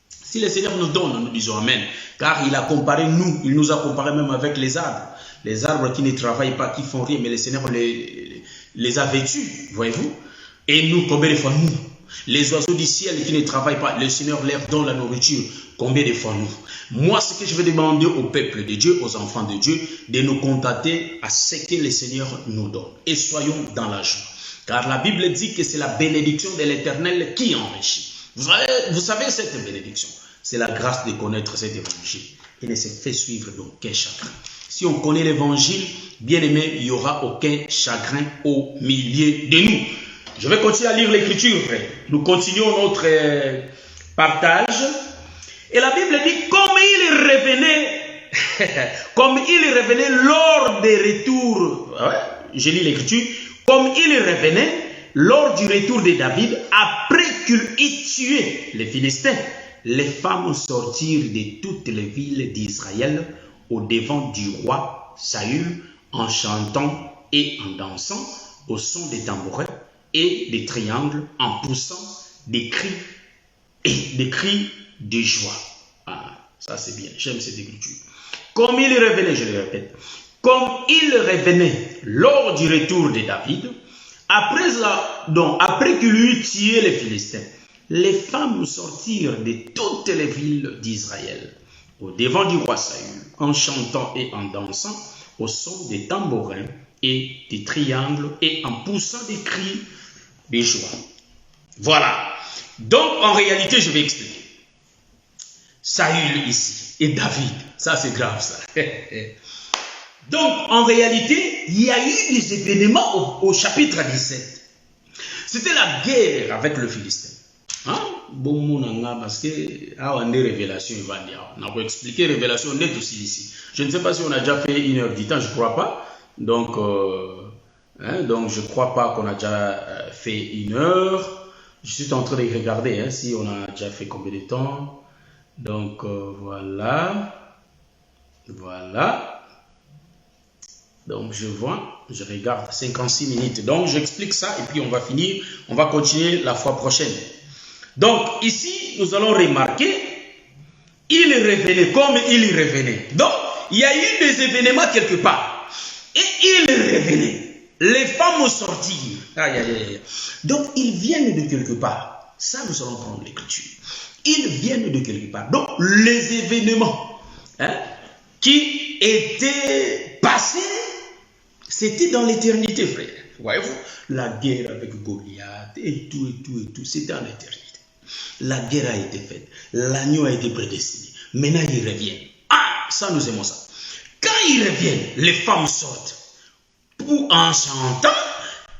Si le Seigneur nous donne, nous disons Amen. Car il a comparé nous, il nous a comparé même avec les arbres. Les arbres qui ne travaillent pas, qui font rien, mais le Seigneur les a vêtus. Voyez-vous? Et nous, combien de fois nous? Les oiseaux du ciel qui ne travaillent pas, le Seigneur leur donne la nourriture. Combien de fois nous? Moi, ce que je vais demander au peuple de Dieu, aux enfants de Dieu, de nous contenter à ce que le Seigneur nous donne. Et soyons dans la joie. Car la Bible dit que c'est la bénédiction de l'Éternel qui enrichit. Vous savez cette bénédiction, c'est la grâce de connaître cet évangile et ne se fait suivre d'aucun chagrin. Si on connaît l'évangile, bien aimé, il n'y aura aucun chagrin au milieu de nous. Je vais continuer à lire l'écriture, frère. Nous continuons notre partage. Et la Bible dit, comme il revenait lors des retours, je lis l'écriture, comme il revenait lors du retour de David, après qu'il ait tué les Philistins, les femmes sortirent de toutes les villes d'Israël au devant du roi Saül en chantant et en dansant au son des tambourins et des triangles, en poussant des cris de joie. Ah, ça c'est bien, j'aime cette écriture. Comme il revenait, je le répète, comme il revenait lors du retour de David, après qu'il eut tué les Philistins, les femmes sortirent de toutes les villes d'Israël au devant du roi Saül, en chantant et en dansant au son des tambourins et des triangles et en poussant des cris de joie. Voilà. Donc, en réalité, je vais expliquer. Saül ici et David, ça c'est grave ça. Donc, en réalité, il y a eu des événements au chapitre 17. C'était la guerre avec le Philistin. Bon, parce que on est révélation, on va expliquer révélation net aussi ici. Je ne sais pas si on a déjà fait 1 heure du temps, je ne crois pas. Donc, je ne crois pas qu'on a déjà fait 1 heure. Je suis en train de regarder si on a déjà fait combien de temps. Donc, voilà. Voilà. Donc, je vois, je regarde 56 minutes. Donc, j'explique ça et puis on va finir. On va continuer la fois prochaine. Donc, ici, nous allons remarquer, il revenait comme il revenait. Donc, il y a eu des événements quelque part. Et il revenait. Les femmes sortirent. Aïe, aïe, aïe. Donc, ils viennent de quelque part. Ça, nous allons prendre l'écriture. Ils viennent de quelque part. Donc, les événements qui étaient passés, c'était dans l'éternité, frère. Voyez-vous, la guerre avec Goliath et tout, c'était en éternité. La guerre a été faite. L'agneau a été prédestiné. Maintenant, ils reviennent. Ah, ça, nous aimons ça. Quand ils reviennent, les femmes sortent en chantant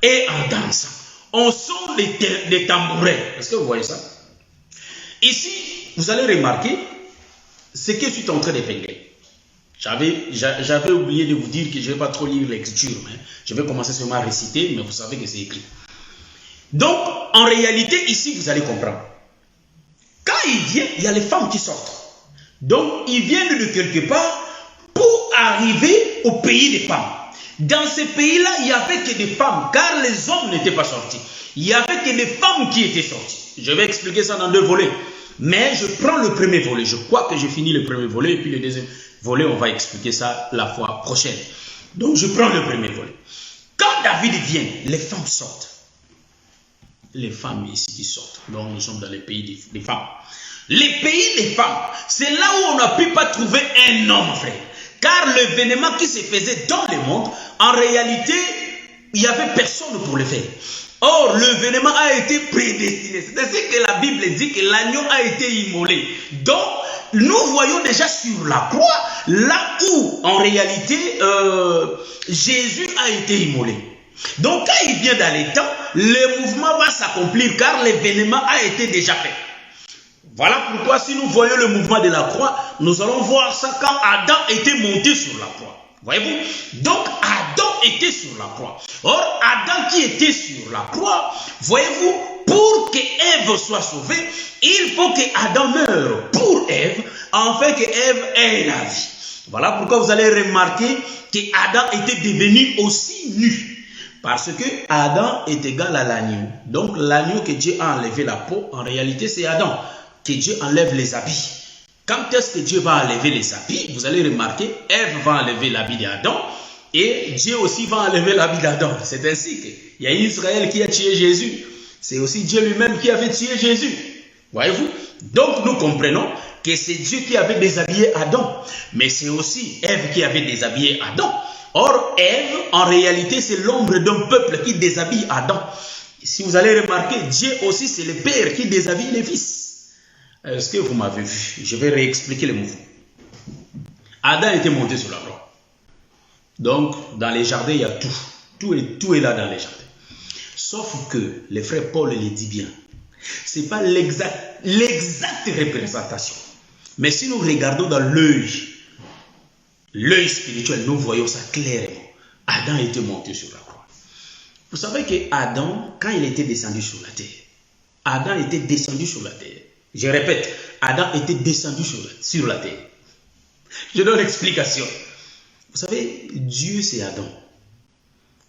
et en dansant. On sent les tambourins. Est-ce que vous voyez ça? Ici, vous allez remarquer ce que je suis en train de faire. J'avais oublié de vous dire que je ne vais pas trop lire l'écriture. Je vais commencer seulement à réciter, mais vous savez que c'est écrit. Donc, en réalité, ici, vous allez comprendre. Quand ils viennent, il y a les femmes qui sortent. Donc, ils viennent de quelque part pour arriver au pays des femmes. Dans ce pays-là, il n'y avait que des femmes, car les hommes n'étaient pas sortis. Il n'y avait que des femmes qui étaient sorties. Je vais expliquer ça dans 2 volets. Mais je prends le premier volet. Je crois que j'ai fini le premier volet, et puis le deuxième volet, on va expliquer ça la fois prochaine. Donc, je prends le premier volet. Quand David vient, les femmes sortent. Les femmes ici qui sortent. Donc, nous sommes dans les pays des femmes. Les pays des femmes, c'est là où on n'a pu pas trouver un homme, frère. Car l'événement qui se faisait dans le monde, en réalité, il n'y avait personne pour le faire. Or, l'événement a été prédestiné. C'est ainsi que la Bible dit que l'agneau a été immolé. Donc, nous voyons déjà sur la croix, là où, en réalité, Jésus a été immolé. Donc, quand il vient dans les temps, le mouvement va s'accomplir car l'événement a été déjà fait. Voilà pourquoi si nous voyons le mouvement de la croix, nous allons voir ça quand Adam était monté sur la croix. Voyez-vous? Donc, Adam était sur la croix. Or, Adam qui était sur la croix, voyez-vous, pour que Ève soit sauvée, il faut que Adam meure pour Ève, afin que Ève ait la vie. Voilà pourquoi vous allez remarquer que Adam était devenu aussi nu. Parce que Adam est égal à l'agneau. Donc, l'agneau que Dieu a enlevé la peau, en réalité, c'est Adam. Que Dieu enlève les habits. Quand est-ce que Dieu va enlever les habits? Vous allez remarquer, Ève va enlever l'habit d'Adam et Dieu aussi va enlever l'habit d'Adam. C'est ainsi qu'il y a Israël qui a tué Jésus. C'est aussi Dieu lui-même qui avait tué Jésus. Voyez-vous? Donc nous comprenons que c'est Dieu qui avait déshabillé Adam, mais c'est aussi Ève qui avait déshabillé Adam. Or, Ève, en réalité, c'est l'ombre d'un peuple qui déshabille Adam. Si vous allez remarquer, Dieu aussi, c'est le Père qui déshabille les fils. Est-ce que vous m'avez vu? Je vais réexpliquer le mouvement. Adam était monté sur la croix. Donc, dans les jardins, il y a tout. Tout est là dans les jardins. Sauf que, le frère Paul le dit bien, ce n'est pas l'exacte représentation. Mais si nous regardons dans l'œil spirituel, nous voyons ça clairement. Adam était monté sur la croix. Vous savez que Adam, quand il était descendu sur la terre, Adam était descendu sur la terre. Je répète, Adam était descendu sur la terre. Je donne l'explication. Vous savez, Dieu c'est Adam.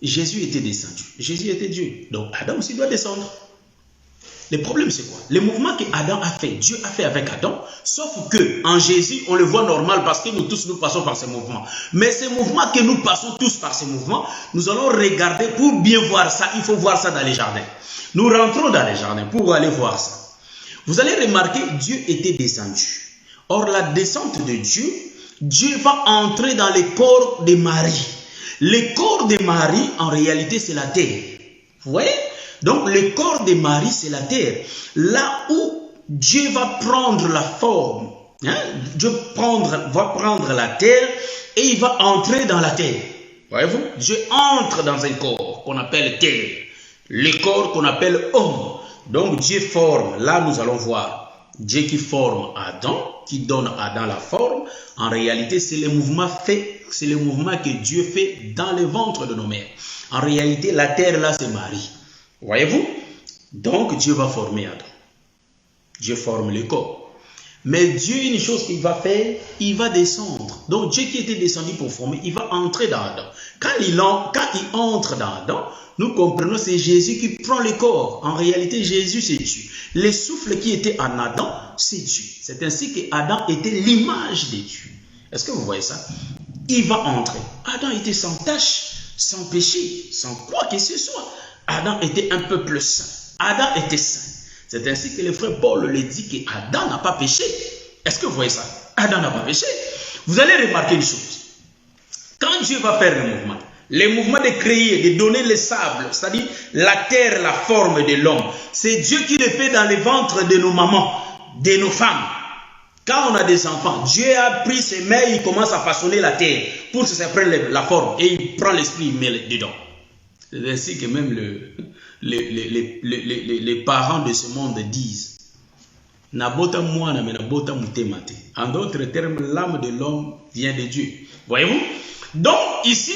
Jésus était descendu. Jésus était Dieu. Donc Adam aussi doit descendre. Le problème c'est quoi? Le mouvement que Adam a fait, Dieu a fait avec Adam, sauf que en Jésus, on le voit normal parce que nous tous nous passons par ce mouvement. Mais ce mouvement que nous passons tous par ce mouvement, nous allons regarder pour bien voir ça. Il faut voir ça dans les jardins. Nous rentrons dans les jardins pour aller voir ça. Vous allez remarquer, Dieu était descendu. Or, la descente de Dieu, Dieu va entrer dans le corps de Marie. Le corps de Marie, en réalité, c'est la terre. Vous voyez? Donc, le corps de Marie, c'est la terre. Là où Dieu va prendre la forme, Dieu va prendre la terre et il va entrer dans la terre. Voyez-vous? Dieu entre dans un corps qu'on appelle terre. Le corps qu'on appelle homme. Donc, Dieu forme. Là, nous allons voir Dieu qui forme Adam, qui donne à Adam la forme. En réalité, c'est le mouvement fait, c'est le mouvement que Dieu fait dans le ventre de nos mères. En réalité, la terre là, c'est Marie. Voyez-vous? Donc, Dieu va former Adam. Dieu forme le corps. Mais Dieu, une chose qu'il va faire, il va descendre. Donc, Dieu qui était descendu pour former, il va entrer dans Adam. Quand il entre dans Adam, nous comprenons c'est Jésus qui prend le corps. En réalité, Jésus, c'est Dieu. Le souffle qui était en Adam, c'est Dieu. C'est ainsi que Adam était l'image de Dieu. Est-ce que vous voyez ça? Il va entrer. Adam était sans tache, sans péché, sans quoi que ce soit. Adam était un peuple saint. Adam était saint. C'est ainsi que le frère Paul le dit qu'Adam n'a pas péché. Est-ce que vous voyez ça? Adam n'a pas péché. Vous allez remarquer une chose. Quand Dieu va faire le mouvement de créer, de donner le sable, c'est-à-dire la terre, la forme de l'homme, c'est Dieu qui le fait dans les ventres de nos mamans, de nos femmes. Quand on a des enfants, Dieu a pris ses mains, il commence à façonner la terre pour que ça prenne la forme et il prend l'esprit, il met dedans. C'est ainsi que même les parents de ce monde disent Nabota mwana mais nabota mutemate. En d'autres termes, l'âme de l'homme vient de Dieu. Voyez-vous? Donc ici,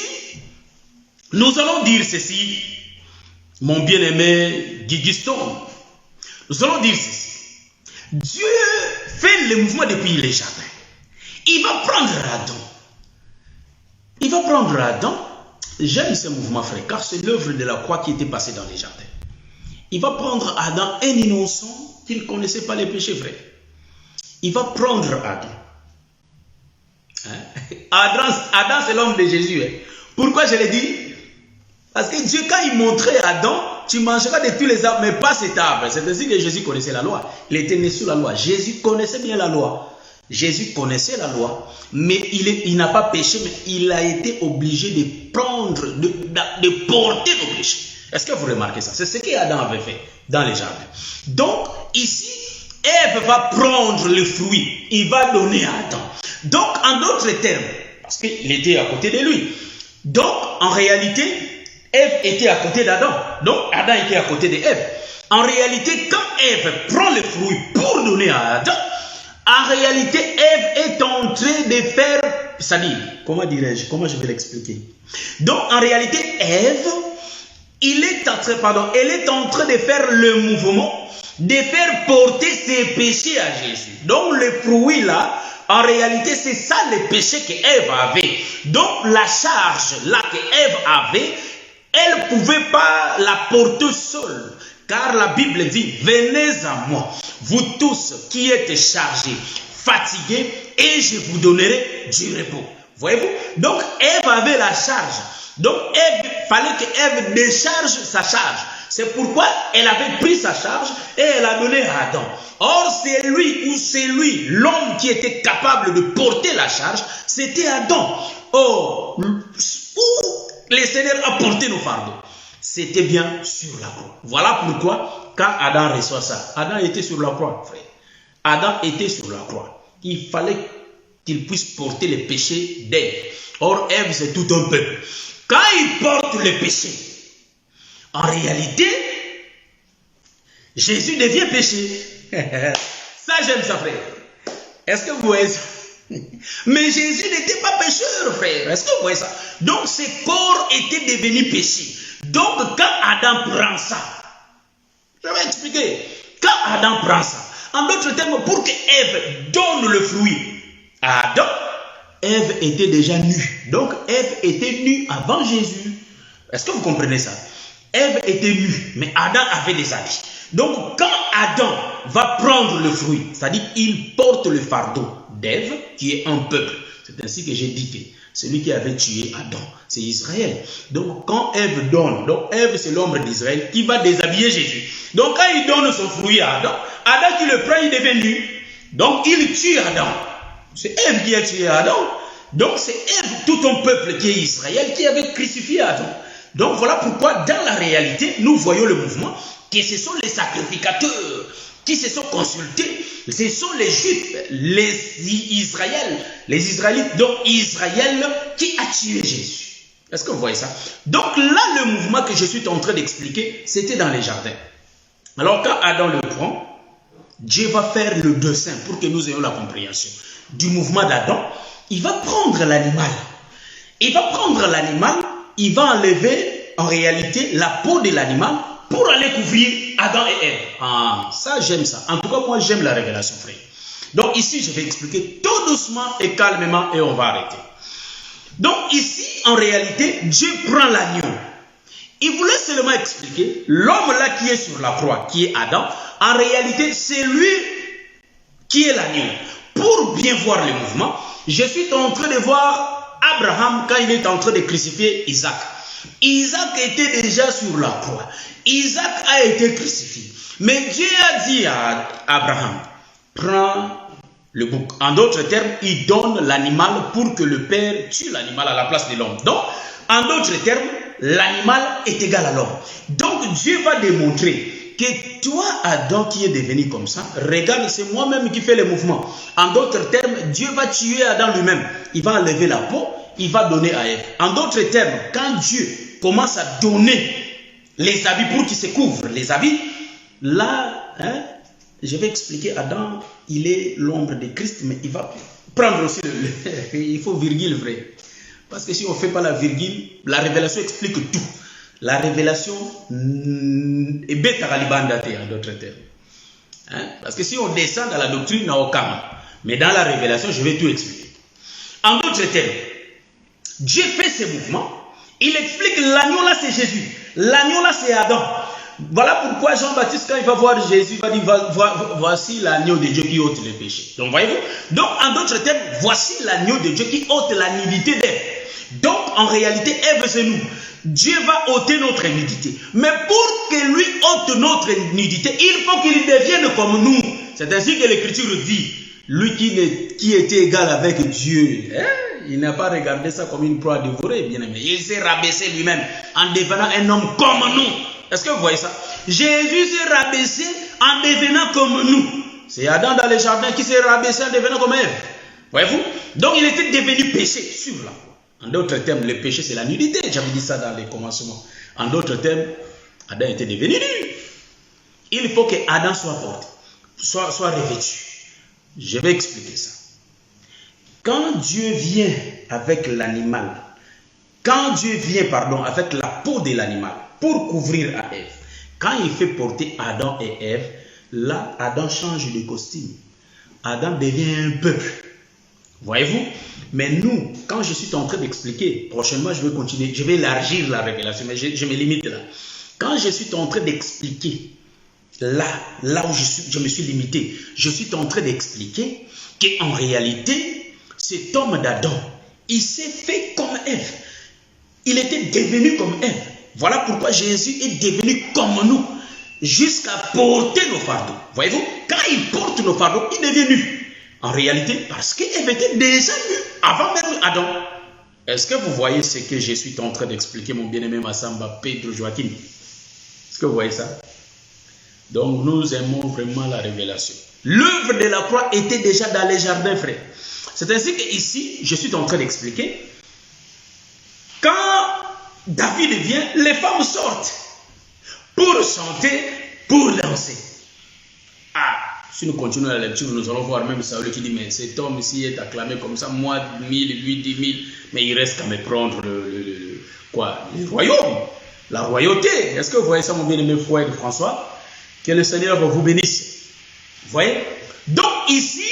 nous allons dire ceci, mon bien-aimé Guiguston. Nous allons dire ceci. Dieu fait le mouvement depuis les jardins. Il va prendre Adam. Il va prendre Adam. J'aime ce mouvement, frère, car c'est l'œuvre de la croix qui était passée dans les jardins. Il va prendre Adam, un innocent qui ne connaissait pas les péchés, frère. Il va prendre Adam. Adam, c'est l'homme de Jésus. Pourquoi je l'ai dit? Parce que Dieu, quand il montrait Adam, tu mangeras de tous les arbres, mais pas cet arbre. C'est ainsi que Jésus connaissait la loi. Il était né sous la loi. Jésus connaissait bien la loi. Jésus connaissait la loi, mais il n'a pas péché, mais il a été obligé de prendre, de porter nos péchés. Est-ce que vous remarquez ça? C'est ce qu'Adam avait fait dans les jardins. Donc, ici, Ève va prendre le fruit. Il va donner à Adam. Donc, en d'autres termes, parce qu'il était à côté de lui. Donc, en réalité, Ève était à côté d'Adam. Donc, Adam était à côté d'Ève. En réalité, quand Ève prend le fruit pour donner à Adam, en réalité, Ève est en train de faire, c'est-à-dire, comment dirais-je, comment je vais l'expliquer? Donc, en réalité, Ève, elle est en train de faire le mouvement, de faire porter ses péchés à Jésus. Donc, le fruit là, en réalité, c'est ça le péché qu'Ève avait. Donc, la charge là qu'Ève avait, elle ne pouvait pas la porter seule. Car la Bible dit, venez à moi, vous tous qui êtes chargés, fatigués, et je vous donnerai du repos. Voyez-vous? Donc, Ève avait la charge. Donc, il fallait qu'Ève décharge sa charge. C'est pourquoi elle avait pris sa charge et elle a donné à Adam. Or, c'est lui, l'homme qui était capable de porter la charge, c'était Adam. Or, où le Seigneur a porté nos fardeaux? C'était bien sur la croix. Voilà pourquoi, quand Adam reçoit ça, Adam était sur la croix, frère. Adam était sur la croix. Il fallait qu'il puisse porter les péchés d'Ève. Or, Ève, c'est tout un peuple. Quand il porte le péché, en réalité, Jésus devient péché. Ça, j'aime ça, frère. Est-ce que vous voyez ça? Mais Jésus n'était pas pécheur, frère. Est-ce que vous voyez ça? Donc, ses corps étaient devenus péchés. Donc, quand Adam prend ça, je vais expliquer. Quand Adam prend ça, en d'autres termes, pour que Ève donne le fruit à Adam, Ève était déjà nue. Donc, Ève était nue avant Jésus. Est-ce que vous comprenez ça? Ève était nue, mais Adam avait des habits. Donc, quand Adam va prendre le fruit, c'est-à-dire il porte le fardeau d'Ève, qui est un peuple. C'est ainsi que j'ai dit que celui qui avait tué Adam, c'est Israël. Donc, quand Ève donne, donc Ève c'est l'ombre d'Israël qui va déshabiller Jésus. Donc, quand il donne son fruit à Adam, Adam qui le prend, il devient nu. Donc, il tue Adam. C'est Ève qui a tué Adam. Donc, c'est Ève, tout un peuple qui est Israël, qui avait crucifié Adam. Donc, voilà pourquoi, dans la réalité, nous voyons le mouvement, que ce sont les sacrificateurs qui se sont consultés. Ce sont les Juifs, les Israélites, donc Israël qui a tué Jésus. Est-ce que vous voyez ça? Donc là, le mouvement que je suis en train d'expliquer, c'était dans les jardins. Alors quand Adam le prend, Dieu va faire le dessein pour que nous ayons la compréhension du mouvement d'Adam. Il va prendre l'animal. Il va prendre l'animal, il va enlever en réalité la peau de l'animal pour aller couvrir Adam et Ève. Ah, ça j'aime ça. En tout cas, moi j'aime la révélation, frère. Donc ici, je vais expliquer tout doucement et calmement et on va arrêter. Donc ici, en réalité, Dieu prend l'agneau. Il voulait seulement expliquer l'homme là qui est sur la croix, qui est Adam. En réalité, c'est lui qui est l'agneau. Pour bien voir le mouvement, je suis en train de voir Abraham quand il est en train de crucifier Isaac. Isaac était déjà sur la croix. Isaac a été crucifié. Mais Dieu a dit à Abraham, prends le bouc. En d'autres termes, il donne l'animal pour que le Père tue l'animal à la place de l'homme. Donc, en d'autres termes, l'animal est égal à l'homme. Donc, Dieu va démontrer que toi, Adam, qui est devenu comme ça, regarde, c'est moi-même qui fais le mouvement. En d'autres termes, Dieu va tuer Adam lui-même. Il va enlever la peau, il va donner à Ève. En d'autres termes, quand Dieu commence à donner les habits pour qu'il se couvre, les habits, là, je vais expliquer, Adam, il est l'ombre de Christ, mais il va prendre aussi il faut virgule, vrai. Parce que si on ne fait pas la virgule, la révélation explique tout. La révélation est bête à l'ibandate, en d'autres termes. Parce que si on descend dans la doctrine, il n'y a aucun. Mais dans la révélation, je vais tout expliquer. En d'autres termes, Dieu fait ce mouvement. Il explique l'agneau là, c'est Jésus. L'agneau là, c'est Adam. Voilà pourquoi Jean-Baptiste, quand il va voir Jésus, va dire, voici l'agneau de Dieu qui ôte le péché. Donc, voyez-vous? Donc, en d'autres termes, voici l'agneau de Dieu qui ôte la nudité d'Ève. Donc, en réalité, Ève, c'est nous. Dieu va ôter notre nudité. Mais pour que lui ôte notre nudité, il faut qu'il devienne comme nous. C'est ainsi que l'Écriture dit, lui qui était égal avec Dieu, il n'a pas regardé ça comme une proie dévorée, bien aimé. Il s'est rabaissé lui-même en devenant un homme comme nous. Est-ce que vous voyez ça? Jésus s'est rabaissé en devenant comme nous. C'est Adam dans le jardin qui s'est rabaissé en devenant comme Ève. Voyez-vous? Donc il était devenu péché sur la croix. En d'autres termes, le péché c'est la nudité. J'avais dit ça dans les commencements. En d'autres termes, Adam était devenu nu. Il faut que Adam soit porté, soit revêtu. Je vais expliquer ça. Quand Dieu vient avec l'animal, avec la peau de l'animal, pour couvrir à Ève, quand il fait porter Adam et Ève, là, Adam change de costume. Adam devient un peuple. Voyez-vous? Mais nous, quand je suis en train d'expliquer, prochainement je vais continuer, je vais élargir la révélation, mais je me limite là. Quand je suis en train d'expliquer, là où je me suis limité, je suis en train d'expliquer qu'en réalité, cet homme d'Adam, il s'est fait comme Ève. Il était devenu comme Ève. Voilà pourquoi Jésus est devenu comme nous, jusqu'à porter nos fardeaux. Voyez-vous, quand il porte nos fardeaux, il devient nu. En réalité, parce qu'Ève était déjà nue avant même Adam. Est-ce que vous voyez ce que je suis en train d'expliquer, mon bien-aimé Massamba, Pedro, Joachim? Est-ce que vous voyez ça? Donc, nous aimons vraiment la révélation. L'œuvre de la croix était déjà dans les jardins, frère. C'est ainsi qu'ici, je suis en train d'expliquer. Quand David vient, les femmes sortent pour chanter, pour danser. Ah, si nous continuons la lecture, nous allons voir même Saül qui dit, mais cet homme ici est acclamé comme ça, moi 1000, lui 10 000, mais il reste qu'à me prendre le royaume, la royauté. Est-ce que vous voyez ça, mon bien-aimé frère François? Que le Seigneur vous bénisse. Vous voyez? Donc ici,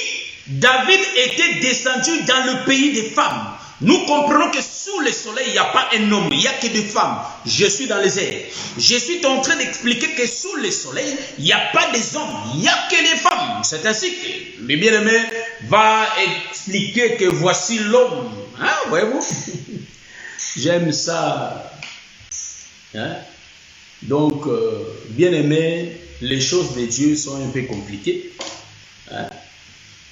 David était descendu dans le pays des femmes. Nous comprenons que sous le soleil, il n'y a pas un homme, il n'y a que des femmes. Je suis dans les airs. Je suis en train d'expliquer que sous le soleil, il n'y a pas des hommes, il n'y a que des femmes. C'est ainsi que le bien-aimé va expliquer que voici l'homme. Hein, voyez-vous? J'aime ça. Hein? Donc, bien-aimé, les choses de Dieu sont un peu compliquées. Hein?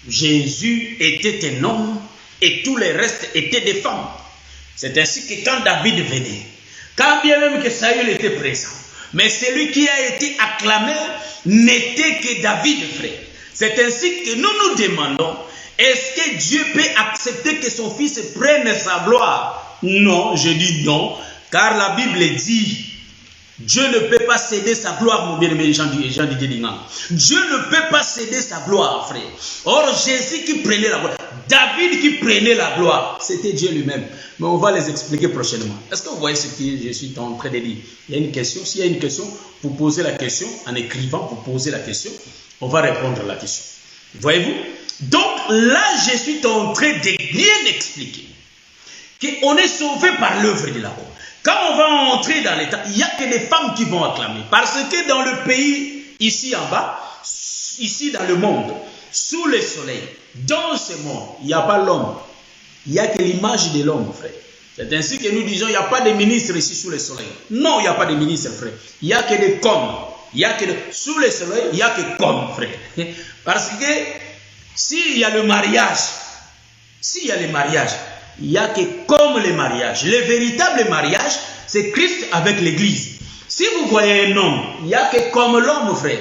Jésus était un homme et tous les restes étaient des femmes. C'est ainsi que quand David venait, quand bien même que Saül était présent, mais celui qui a été acclamé n'était que David, frère. C'est ainsi que nous nous demandons, est-ce que Dieu peut accepter que son fils prenne sa gloire? Non, je dis non, car la Bible dit, Dieu ne peut pas céder sa gloire, mon bien-aimé Jean-Didier Dingan. Dieu ne peut pas céder sa gloire, frère. Or, Jésus qui prenait la gloire, David qui prenait la gloire, c'était Dieu lui-même. Mais on va les expliquer prochainement. Est-ce que vous voyez ce que je suis en train de dire? Il y a une question. S'il y a une question, vous posez la question. En écrivant, vous posez la question. On va répondre à la question. Voyez-vous? Donc là, je suis en train de bien expliquer qu'on est sauvé par l'œuvre de la croix. Quand on va entrer dans l'état, il n'y a que des femmes qui vont acclamer. Parce que dans le pays, ici en bas, ici dans le monde, sous le soleil, dans ce monde, il n'y a pas l'homme. Il n'y a que l'image de l'homme, frère. C'est ainsi que nous disons, il n'y a pas de ministre ici sous le soleil. Non, il n'y a pas de ministre, frère. Il n'y a que des comme. Il y a que sous le soleil, il n'y a que comme, frère. Parce que s'il y a le mariage, il n'y a que comme le mariage. Le véritable mariage, c'est Christ avec l'Église. Si vous voyez un homme, il n'y a que comme l'homme, frère.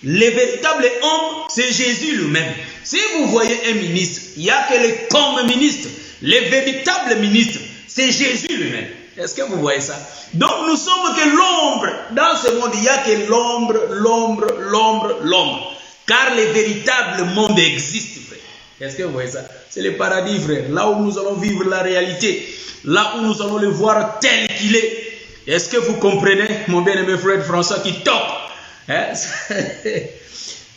Le véritable homme, c'est Jésus lui-même. Si vous voyez un ministre, il n'y a que le comme ministre. Le véritable ministre, c'est Jésus lui-même. Est-ce que vous voyez ça? Donc nous sommes que l'ombre. Dans ce monde, il n'y a que l'ombre. Car le véritable monde existe, frère. Est-ce que vous voyez ça? C'est le paradis, frère. Là où nous allons vivre la réalité. Là où nous allons le voir tel qu'il est. Est-ce que vous comprenez, mon bien-aimé frère François qui toque? Hein?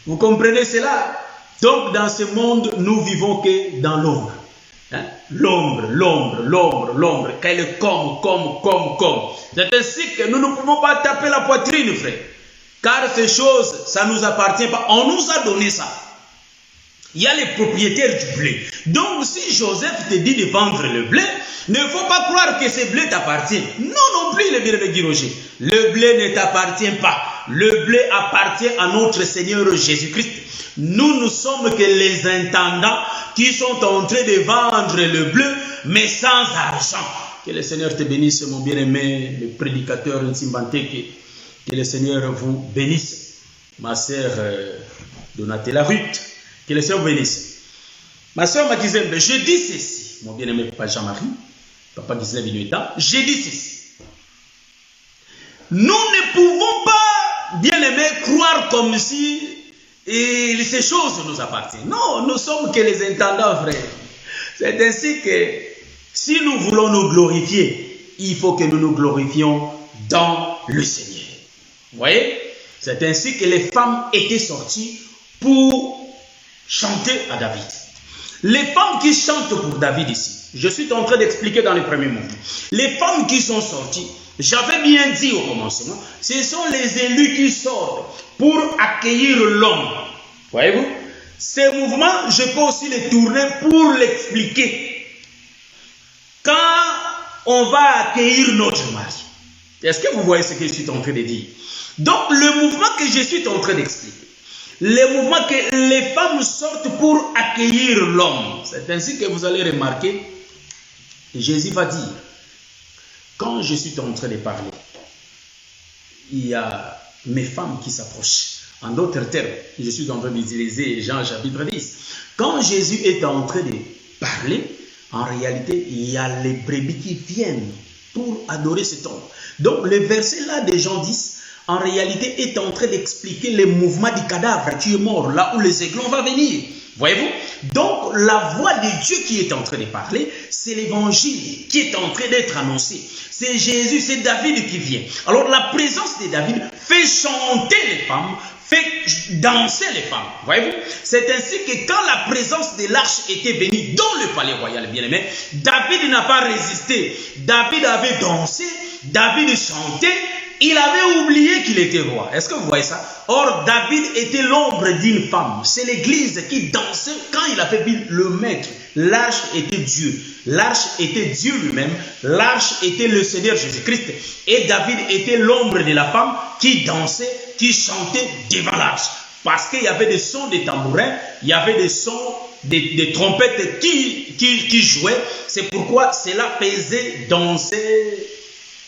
Vous comprenez cela? Donc dans ce monde, nous vivons que dans l'ombre. Hein? L'ombre. Qu'elle comme. C'est ainsi que nous ne pouvons pas taper la poitrine, frère. Car ces choses, ça ne nous appartient pas. On nous a donné ça. Il y a les propriétaires du blé. Donc si Joseph te dit de vendre le blé, ne faut pas croire que ce blé t'appartient. Non plus, le bien-aimé Guy Roger. Le blé ne t'appartient pas. Le blé appartient à notre Seigneur Jésus-Christ. Nous sommes que les intendants qui sont en train de vendre le blé, mais sans argent. Que le Seigneur te bénisse, mon bien-aimé, le prédicateur Nsimbanteke. Que le Seigneur vous bénisse. Ma sœur Donatella Ruth. Que le Seigneur vous bénisse. Ma sœur Makizembe, je dis ceci, mon bien-aimé papa Jean-Marie, papa Gisèle Binueta, je dis ceci. Nous ne pouvons pas, bien-aimé, croire comme si ces choses nous appartiennent. Non, nous sommes que les intendants, frère. C'est ainsi que si nous voulons nous glorifier, il faut que nous nous glorifions dans le Seigneur. Vous voyez? C'est ainsi que les femmes étaient sorties pour chanter à David. Les femmes qui chantent pour David ici, je suis en train d'expliquer dans les premiers mots. Les femmes qui sont sorties, j'avais bien dit au commencement, ce sont les élus qui sortent pour accueillir l'homme. Voyez-vous? Ces mouvements, je peux aussi les tourner pour l'expliquer. Quand on va accueillir notre mari, Est-ce que vous voyez ce que je suis en train de dire? Donc, le mouvement que je suis en train d'expliquer, le mouvement que les femmes sortent pour accueillir l'homme, c'est ainsi que vous allez remarquer, Jésus va dire, quand je suis en train de parler, il y a mes femmes qui s'approchent. En d'autres termes, je suis en train d'utiliser Jean chapitre 10. Quand Jésus est en train de parler, en réalité, il y a les brebis qui viennent pour adorer cet homme. Donc, le verset là de Jean 10, en réalité, est en train d'expliquer le mouvement du cadavre qui est mort, là où les aiglons vont venir. Voyez-vous? Donc, la voix de Dieu qui est en train de parler, c'est l'évangile qui est en train d'être annoncé. C'est Jésus, c'est David qui vient. Alors, la présence de David fait chanter les femmes, fait danser les femmes. Voyez-vous? C'est ainsi que quand la présence de l'arche était venue dans le palais royal, bien aimé, David n'a pas résisté. David avait dansé, David chantait. Il avait oublié qu'il était roi. Est-ce que vous voyez ça? Or, David était l'ombre d'une femme. C'est l'église qui dansait quand il a fait le maître. L'arche était Dieu. L'arche était Dieu lui-même. L'arche était le Seigneur Jésus-Christ. Et David était l'ombre de la femme qui dansait, qui chantait devant l'arche. Parce qu'il y avait des sons de tambourins, il y avait des sons des trompettes qui jouaient. C'est pourquoi cela faisait danser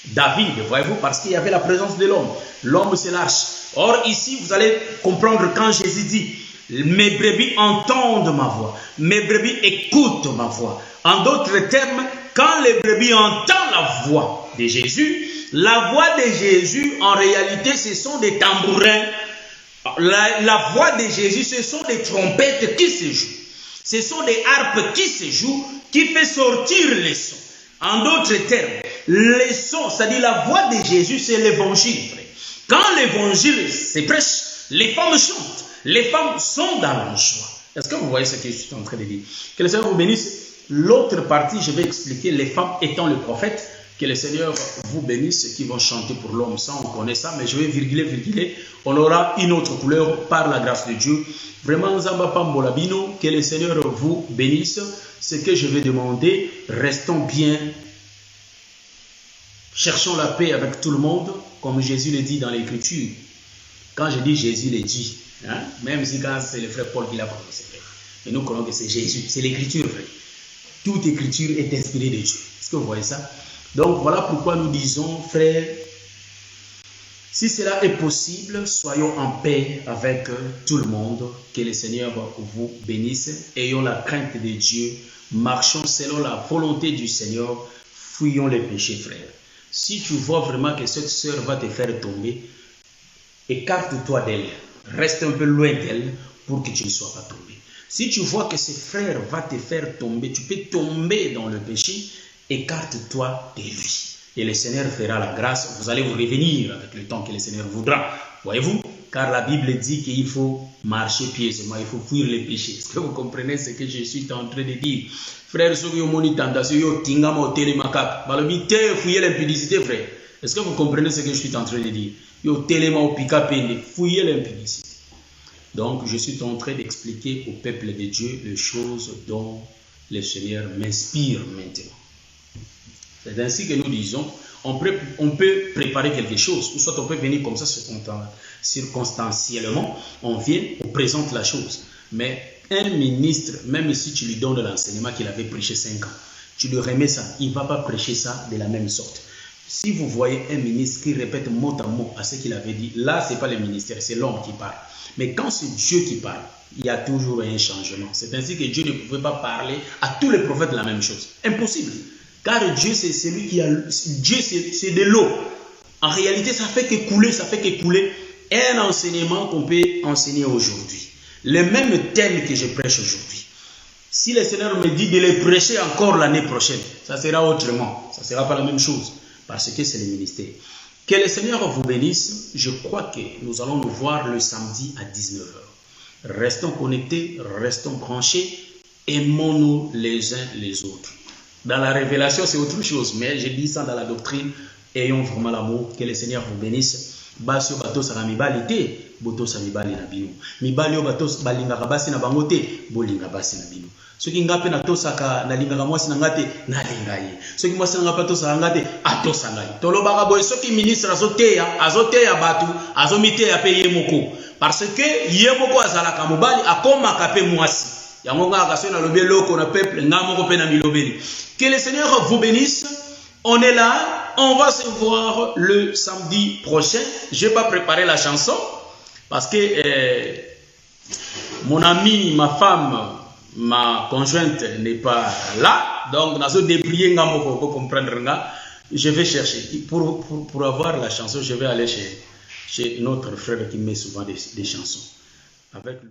David, voyez-vous, parce qu'il y avait la présence de l'homme. L'homme, c'est l'arche. Or, ici, vous allez comprendre quand Jésus dit, mes brebis entendent ma voix, mes brebis écoutent ma voix. En d'autres termes, quand les brebis entendent la voix de Jésus, la voix de Jésus, en réalité, ce sont des tambourins. La voix de Jésus, ce sont des trompettes qui se jouent. Ce sont des harpes qui se jouent, qui fait sortir les sons. En d'autres termes, les sons, c'est-à-dire la voix de Jésus, c'est l'évangile. Quand l'évangile se prêche, les femmes chantent. Les femmes sont dans la joie. Est-ce que vous voyez ce que je suis en train de dire? Que le Seigneur vous bénisse. L'autre partie, je vais expliquer les femmes étant le prophète. Que le Seigneur vous bénisse, qui vont chanter pour l'homme. Ça, on connaît ça, mais je vais virguler. On aura une autre couleur par la grâce de Dieu. Vraiment, que le Seigneur vous bénisse. Ce que je vais demander, restons bien. Cherchons la paix avec tout le monde, comme Jésus le dit dans l'Écriture. Quand je dis Jésus le dit, hein, même si quand c'est le frère Paul qui l'a prononcé, mais nous croyons que c'est Jésus, c'est l'Écriture. Toute Écriture est inspirée de Dieu. Est-ce que vous voyez ça? Donc voilà pourquoi nous disons, frères, si cela est possible, soyons en paix avec tout le monde. Que le Seigneur vous bénisse. Ayons la crainte de Dieu. Marchons selon la volonté du Seigneur. Fuyons les péchés, frères. Si tu vois vraiment que cette sœur va te faire tomber, écarte-toi d'elle. Reste un peu loin d'elle pour que tu ne sois pas tombé. Si tu vois que ce frère va te faire tomber, tu peux tomber dans le péché, écarte-toi de lui. Et le Seigneur fera la grâce. Vous allez vous revenir avec le temps que le Seigneur voudra. Voyez-vous? Car la Bible dit qu'il faut marcher pieusement, il faut fuir les péchés. Est-ce que vous comprenez ce que je suis en train de dire? Frère, si vous avez une tentation, fouillez l'impudicité, frère. Est-ce que vous comprenez ce que je suis en train de dire? Fouillez l'impudicité. Donc, je suis en train d'expliquer au peuple de Dieu les choses dont le Seigneur m'inspire maintenant. C'est ainsi que nous disons, on peut préparer quelque chose, ou soit on peut venir comme ça circonstanciellement, on vient, on présente la chose. Mais un ministre, même si tu lui donnes l'enseignement qu'il avait prêché 5 ans, tu lui remets ça, il ne va pas prêcher ça de la même sorte. Si vous voyez un ministre qui répète mot à mot à ce qu'il avait dit, là, ce n'est pas le ministère, c'est l'homme qui parle. Mais quand c'est Dieu qui parle, il y a toujours un changement. C'est ainsi que Dieu ne pouvait pas parler à tous les prophètes de la même chose. Impossible. Car Dieu, c'est celui qui a... Dieu, c'est de l'eau. En réalité, ça fait qu'écouler un enseignement qu'on peut enseigner aujourd'hui. Le même thème que je prêche aujourd'hui. Si le Seigneur me dit de les prêcher encore l'année prochaine, ça sera autrement. Ça ne sera pas la même chose. Parce que c'est le ministère. Que le Seigneur vous bénisse. Je crois que nous allons nous voir le samedi à 19h. Restons connectés, restons branchés. Aimons-nous les uns les autres. Dans la révélation, c'est autre chose. Mais je dis ça dans la doctrine. Ayons vraiment l'amour. Que le Seigneur vous bénisse. Basio bato saramibalité. botosa mibali na bino. Mibali o batos balingaka basi na bango te, bolinga basi na bino. Soki ngape na tosaka na lingaka mwasi na ngate na linga ye. Soki mwasi na ngapa tosaka ngate atosa ngai. Tolobaka boy soki ministre azoteya batu, azomiteya pe ye moko. Parce que ye moko azalaka mobali akomaka pe mwasi. Yango ngaka so na lobe loko na peuple ngamoko pe na milobeli. Que le Seigneur vous bénisse. On est là, on va se voir le samedi prochain. Je n'ai pas préparé la chanson parce que mon ami, ma femme, ma conjointe n'est pas là. Donc, dans ce déplié, pour comprendre, je vais chercher. Pour avoir la chanson, je vais aller chez notre frère qui met souvent des chansons. Avec lui.